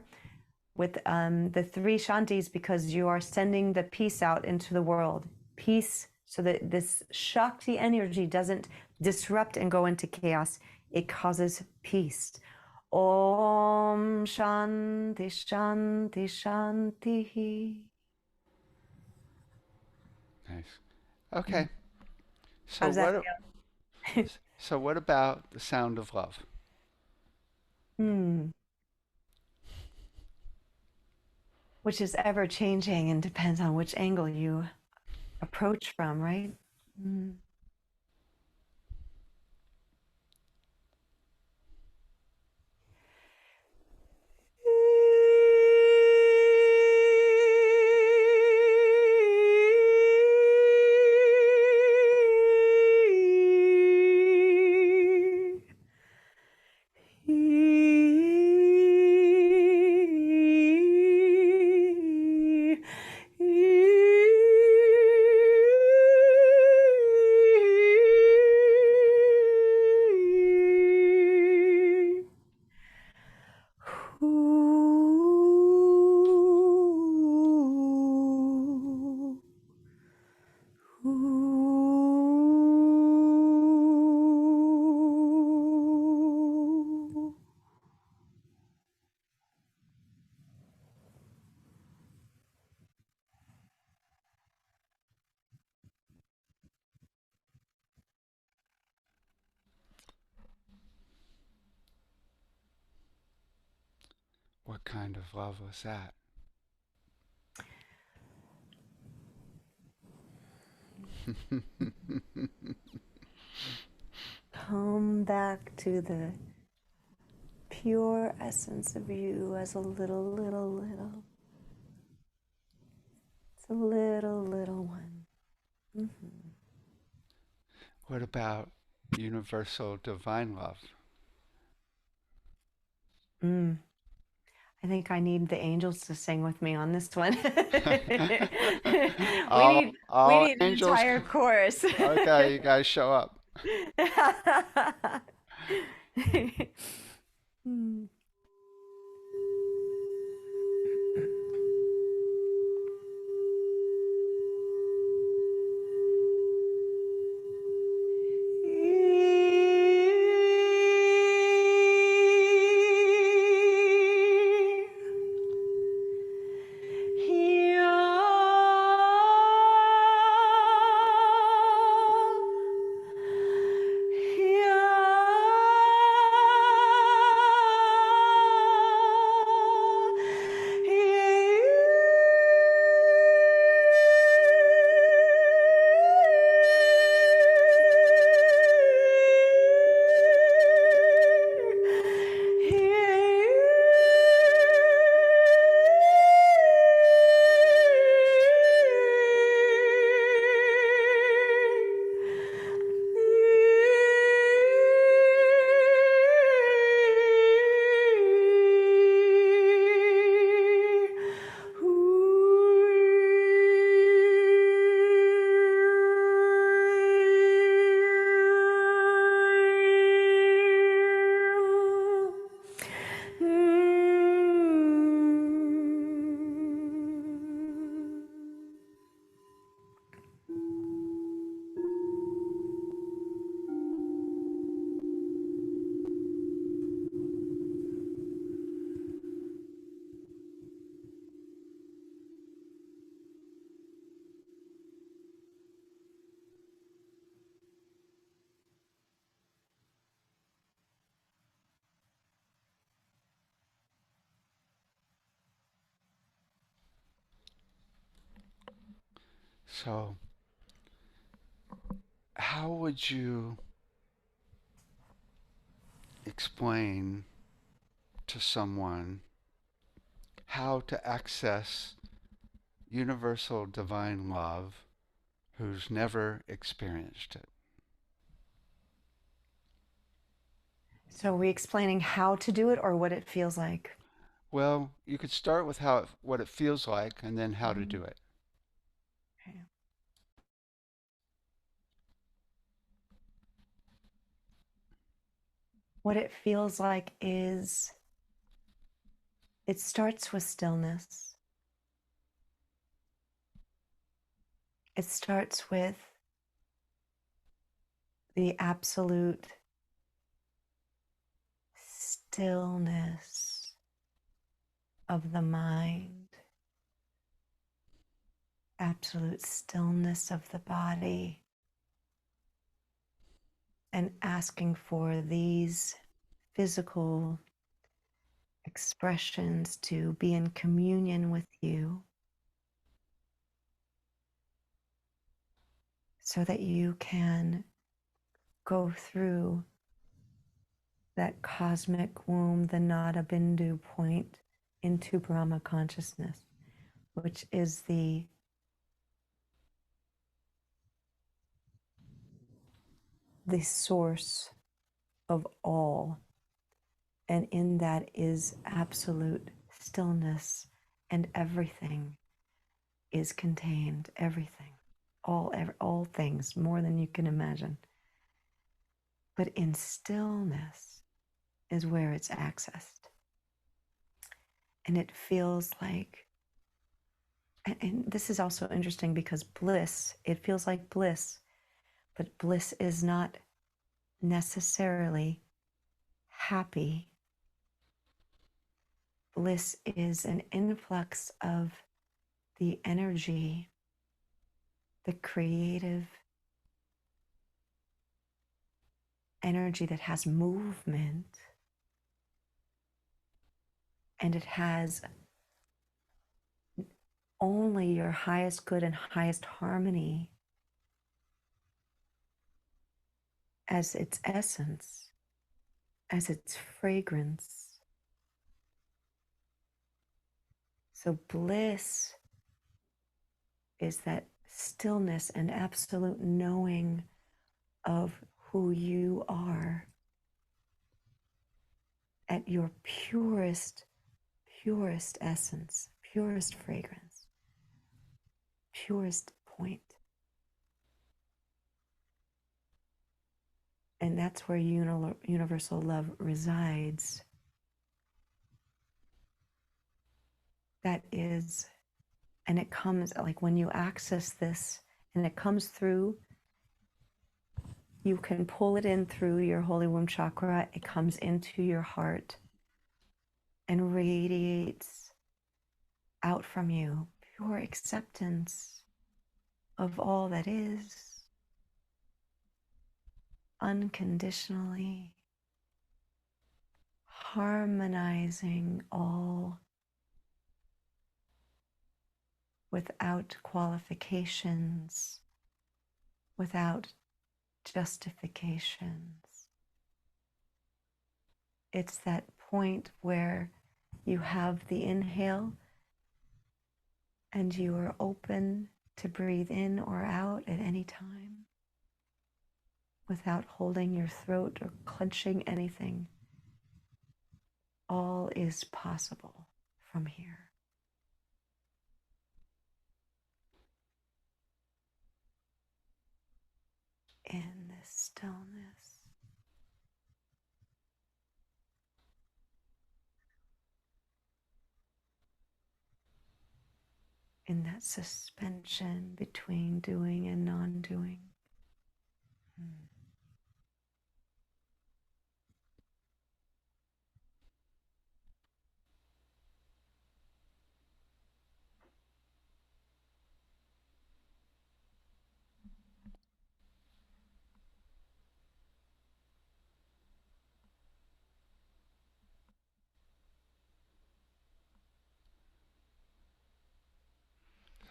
with the three Shantis, because you are sending the peace out into the world. Peace, so that this Shakti energy doesn't disrupt and go into chaos. It causes peace. Om Shanti Shanti Shanti. Nice. Okay. How So does that what feel? so what about the sound of love? Which is ever changing and depends on which angle you approach from, right? Mm. What kind of love was that? Come back to the pure essence of you as a little, little, little. It's a little, little one. Mm-hmm. What about universal divine love? Mm. I think I need the angels to sing with me on this one. we all need we all need an angels. entire chorus. Okay, you guys show up. Hmm. So, how would you explain to someone how to access universal divine love who's never experienced it? So, are we explaining how to do it or what it feels like? Well, you could start with what it feels like and then how to Mhm. do it. Okay. What it feels like is it starts with stillness. It starts with the absolute stillness of the mind, absolute stillness of the body, and asking for these physical expressions to be in communion with you so that you can go through that cosmic womb, the Nada Bindu point into Brahma consciousness, which is the source of all. And in that is absolute stillness, and everything is contained. Everything, all things, more than you can imagine. But in stillness is where it's accessed. And it feels like, and this is also interesting because bliss, it feels like bliss, but bliss is not necessarily happy. Bliss is an influx of the energy, the creative energy that has movement, and it has only your highest good and highest harmony as its essence, as its fragrance. So bliss is that stillness and absolute knowing of who you are at your purest essence, purest fragrance, purest point. And that's where universal love resides. That is, and it comes like when you access this and it comes through, you can pull it in through your holy womb chakra. It comes into your heart and radiates out from you pure acceptance of all that is, unconditionally harmonizing all without qualifications, without justifications. It's that point where you have the inhale and you are open to breathe in or out at any time without holding your throat or clenching anything. All is possible from here in this stillness. In that suspension between doing and non-doing.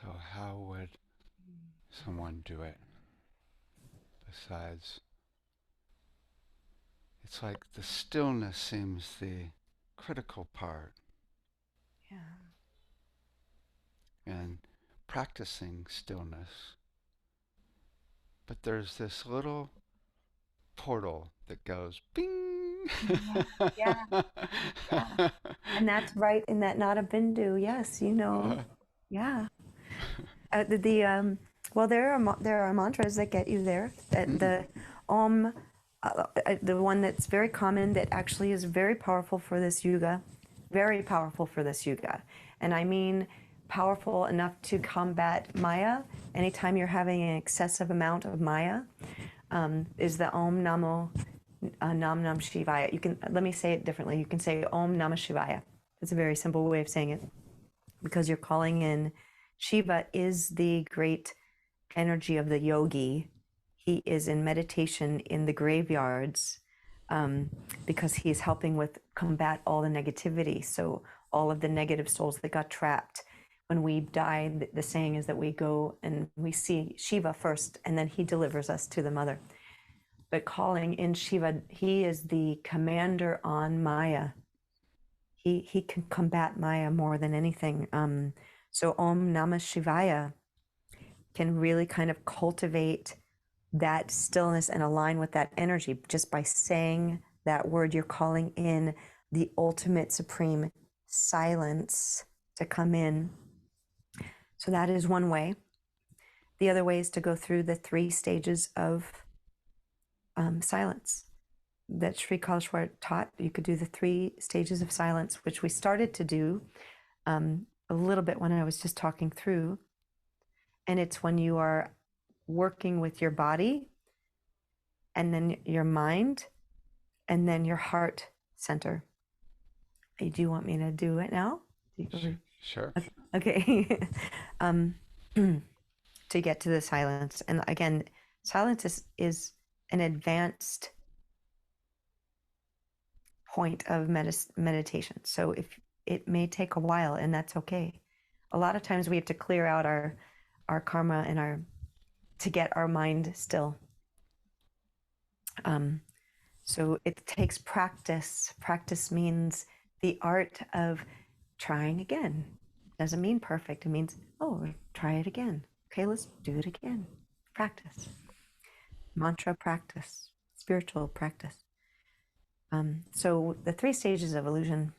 So, how would someone do it besides? It's like the stillness seems the critical part, Yeah. and practicing stillness. But there's this little portal that goes bing Yeah, yeah, yeah. And that's right in that Nada Bindu. Yes, you know. Yeah. The well, there are mantras that get you there. That Mm. the Om, the one that's very common that actually is very powerful for this yuga, very powerful for this yuga, and I mean powerful enough to combat Maya. Anytime you're having an excessive amount of Maya, is the Om Namo Nam Nam Shivaya. You can let me say it differently. You can say Om Namah Shivaya. It's a very simple way of saying it because you're calling in. Shiva is the great energy of the yogi. He is in meditation in the graveyards because he's helping with combat all the negativity. So all of the negative souls that got trapped. When we die, the saying is that we go and we see Shiva first, and then he delivers us to the mother. But calling in Shiva, he is the commander on Maya. He can combat Maya more than anything. So Om Namah Shivaya can really kind of cultivate that stillness and align with that energy just by saying that word. You're calling in the ultimate supreme silence to come in. So that is one way. The other way is to go through the 3 stages of silence that Sri Kalashwar taught. You could do the 3 stages of silence, which we started to do a little bit when I was just talking through. And it's when you are working with your body and then your mind and then your heart center. Do you want me to do it now? Sure. Okay. um, to get to the silence. And again, silence is an advanced point of meditation. So if it may take a while, and that's okay. A lot of times we have to clear out our karma and our to get our mind still. So it takes practice. Practice means the art of trying again. Doesn't mean perfect. It means, oh, try it again. Okay, let's do it again. Practice. Mantra practice. Spiritual practice. So the 3 stages of illusion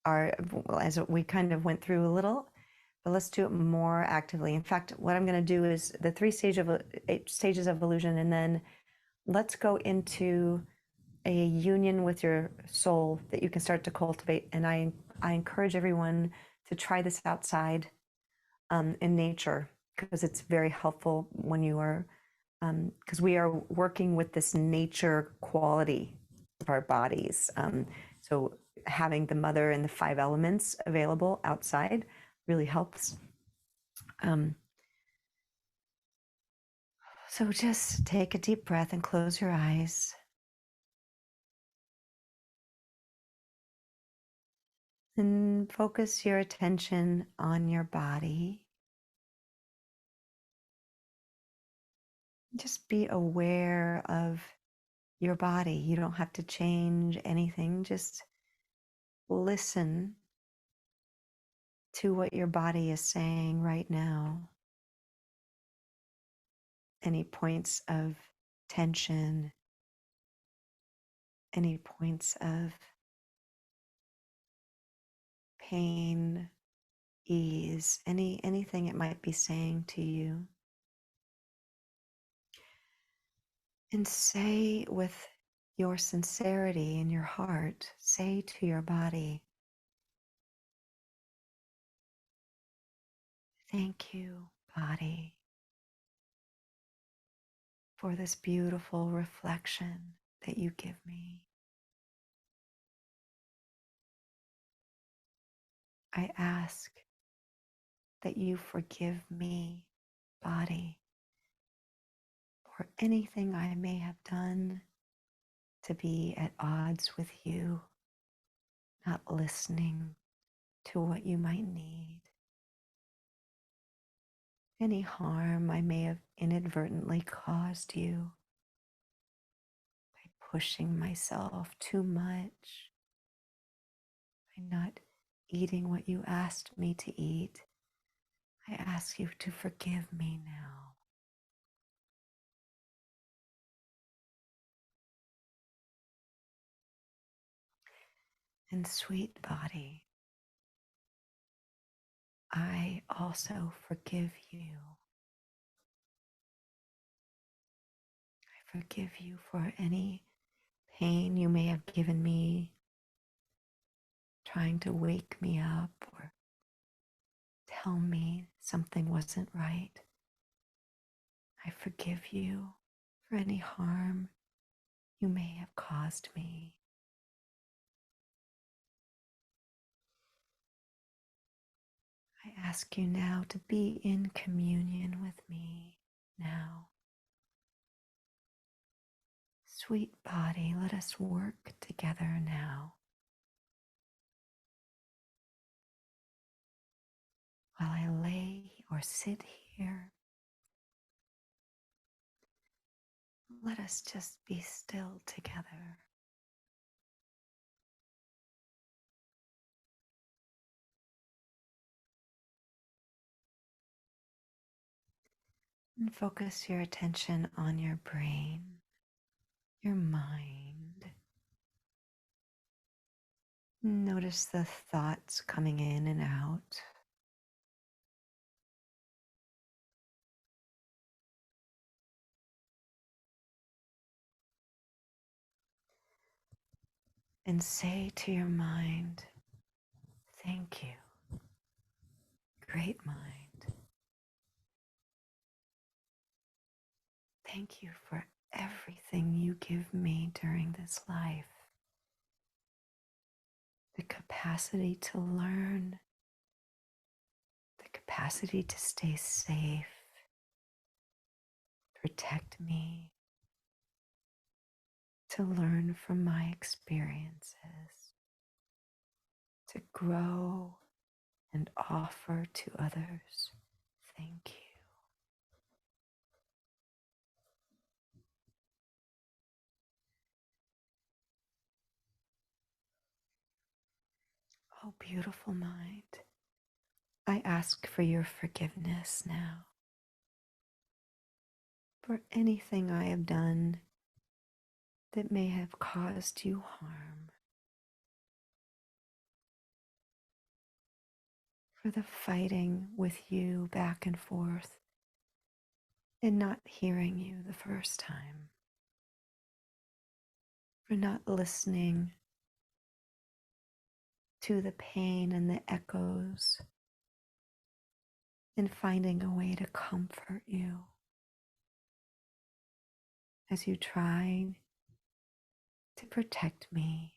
are, well, as we kind of went through a little, but let's do it more actively. In fact, what I'm going to do is the 3 stages of illusion, and then let's go into a union with your soul that you can start to cultivate. And I encourage everyone to try this outside in nature because it's very helpful when you are, because we are working with this nature quality of our bodies. So having the mother and the 5 elements available outside really helps. So just take a deep breath and close your eyes. And focus your attention on your body. Just be aware of your body. You don't have to change anything. Just listen to what your body is saying right now. Any points of tension, any points of pain, ease, anything it might be saying to you. And say with your sincerity in your heart, say to your body, thank you, body, for this beautiful reflection that you give me. I ask that you forgive me, body, for anything I may have done to be at odds with you, not listening to what you might need. Any harm I may have inadvertently caused you by pushing myself too much, by not eating what you asked me to eat. I ask you to forgive me now. And sweet body, I also forgive you. I forgive you for any pain you may have given me, trying to wake me up or tell me something wasn't right. I forgive you for any harm you may have caused me. I ask you now to be in communion with me now. Sweet body, let us work together now. While I lay or sit here, let us just be still together. And focus your attention on your brain, your mind. Notice the thoughts coming in and out. And say to your mind, thank you, great mind. Thank you for everything you give me during this life. The capacity to learn, the capacity to stay safe, protect me, to learn from my experiences, to grow and offer to others. Thank you. Oh, beautiful mind, I ask for your forgiveness now for anything I have done that may have caused you harm, for the fighting with you back and forth and not hearing you the first time, for not listening to the pain and the echoes and finding a way to comfort you as you tried to protect me.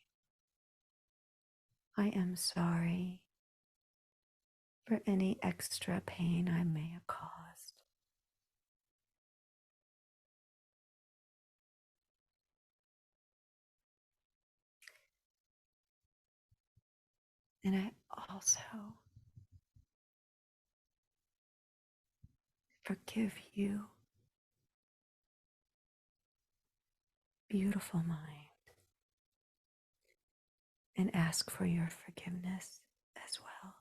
I am sorry for any extra pain I may have caused. And I also forgive you, beautiful mind, and ask for your forgiveness as well.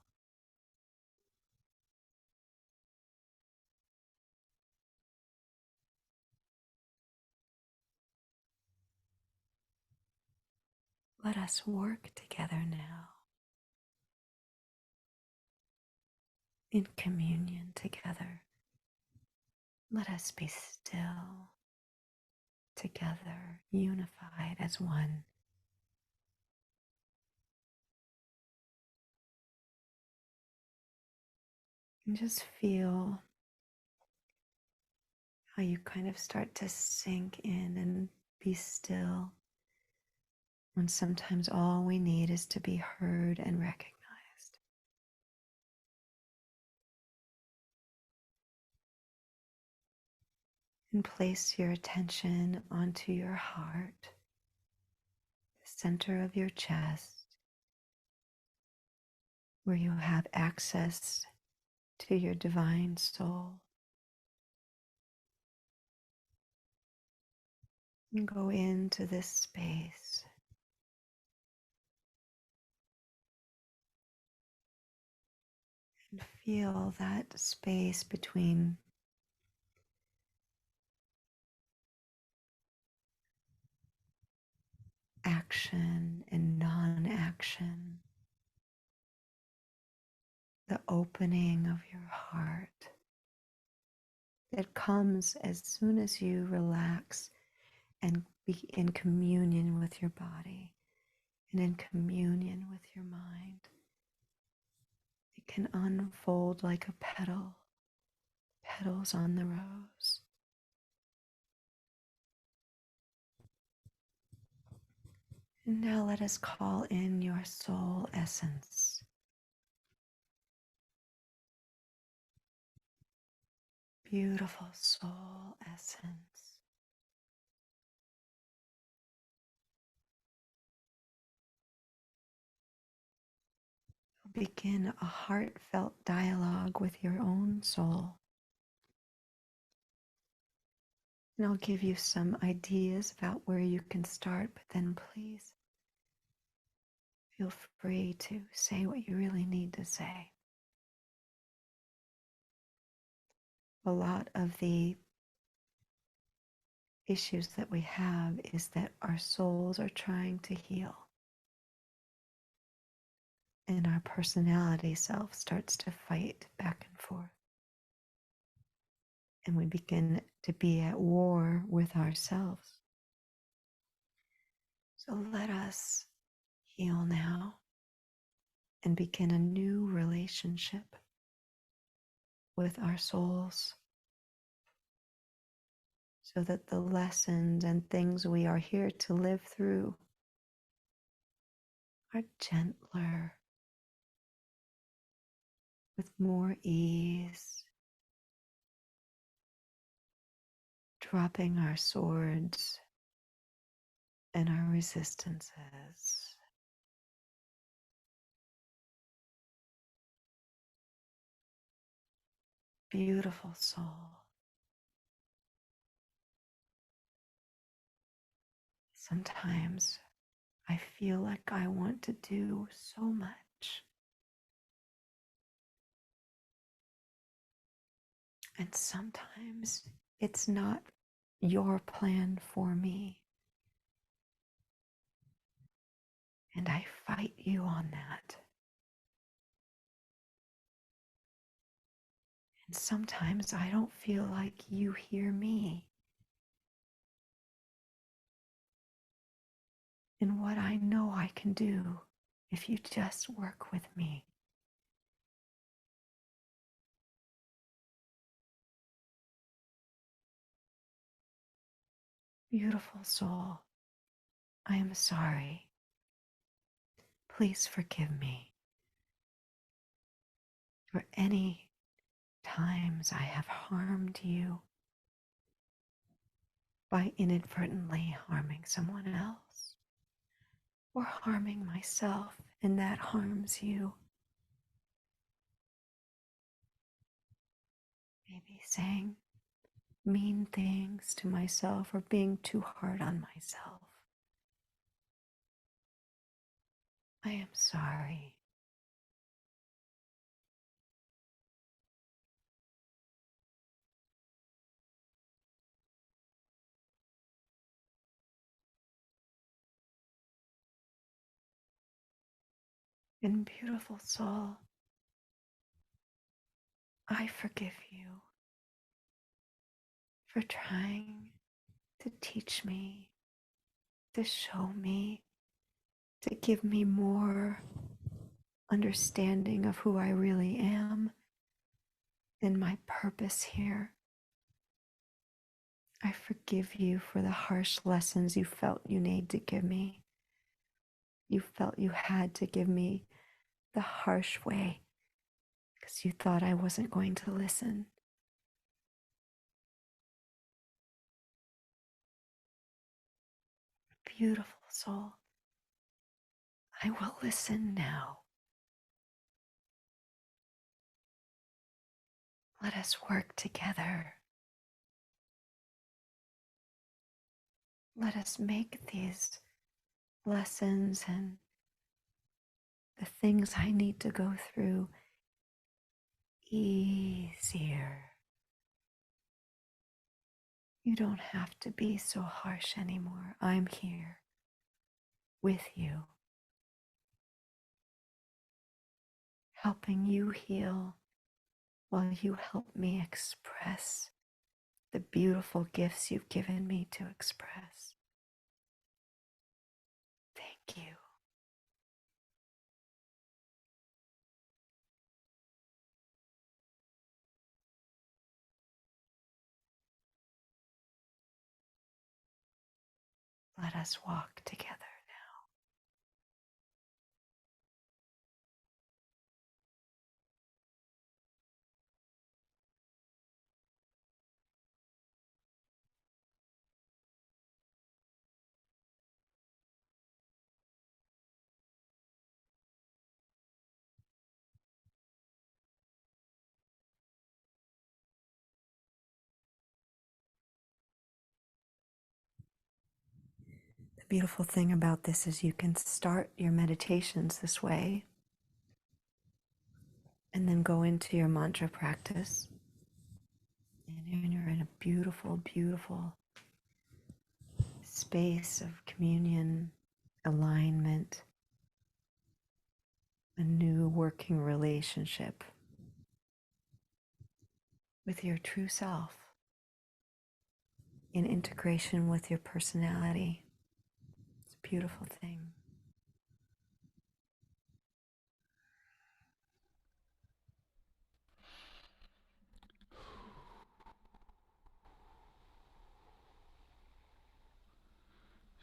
Let us work together now in communion together. Let us be still together, unified as one. And just feel how you kind of start to sink in and be still when sometimes all we need is to be heard and recognized. And place your attention onto your heart, the center of your chest, where you have access to your divine soul. And go into this space and feel that space between action and non-action. relaxation, the opening of your heart that comes as soon as you relax and be in communion with your body and in communion with your mind. It can unfold like a petal, petals on the rose. And now let us call in your soul essence. Beautiful soul essence. Begin a heartfelt dialogue with your own soul. And I'll give you some ideas about where you can start, but then please feel free to say what you really need to say. A lot of the issues that we have is that our souls are trying to heal. And our personality self starts to fight back and forth. And we begin to be at war with ourselves. So let us heal now and begin a new relationship with our souls so that the lessons and things we are here to live through are gentler, with more ease, dropping our swords and our resistances. Beautiful soul. Sometimes I feel like I want to do so much. And sometimes it's not your plan for me. And I fight you on that. And sometimes I don't feel like you hear me. And what I know I can do if you just work with me. Beautiful soul, I am sorry. Please forgive me for any times I have harmed you by inadvertently harming someone else or harming myself, and that harms you. Maybe saying mean things to myself or being too hard on myself. I am sorry. And beautiful soul, I forgive you for trying to teach me, to show me, to give me more understanding of who I really am and my purpose here. I forgive you for the harsh lessons you felt you need to give me. You felt you had to give me the harsh way because you thought I wasn't going to listen. Beautiful soul, I will listen now. Let us work together. Let us make these lessons and the things I need to go through easier. You don't have to be so harsh anymore. I'm here with you. helping you heal while you help me express the beautiful gifts you've given me to express. Thank you. Let us walk together now. The beautiful thing about this is you can start your meditations this way and then go into your mantra practice. And you're in a beautiful, beautiful space of communion, alignment, a new working relationship with your true self, in integration with your personality. It's a beautiful thing.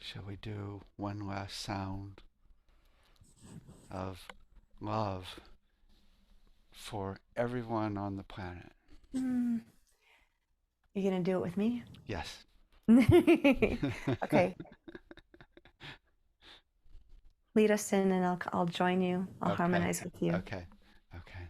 Shall we do one last sound of love for everyone on the planet? You gonna do it with me? Yes. Okay. Lead us in and I'll join you. I'll Okay. harmonize with you. Okay. Okay.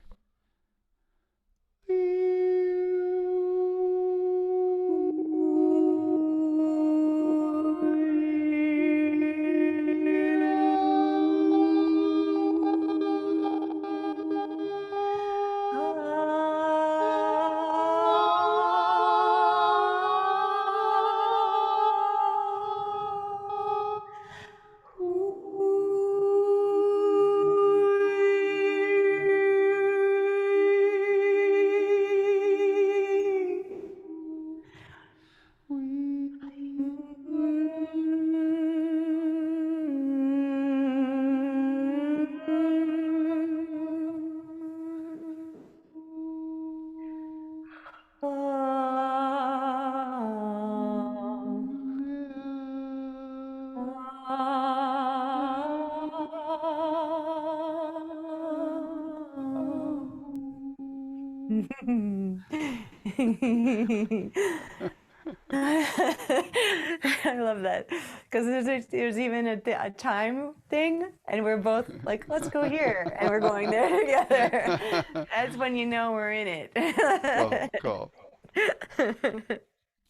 I love that because there's even a time thing, and we're both like, let's go here, and we're going there together. That's when you know we're in it. Cool.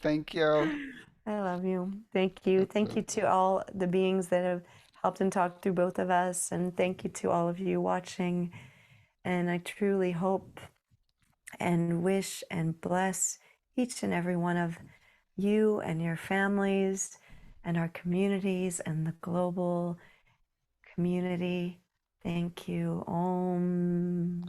Thank you. I love you. Thank you. Thank you to all the beings that have helped and talked through both of us, and thank you to all of you watching. And I truly hope and wish and bless each and every one of you and your families and our communities and the global community. Thank you. Om.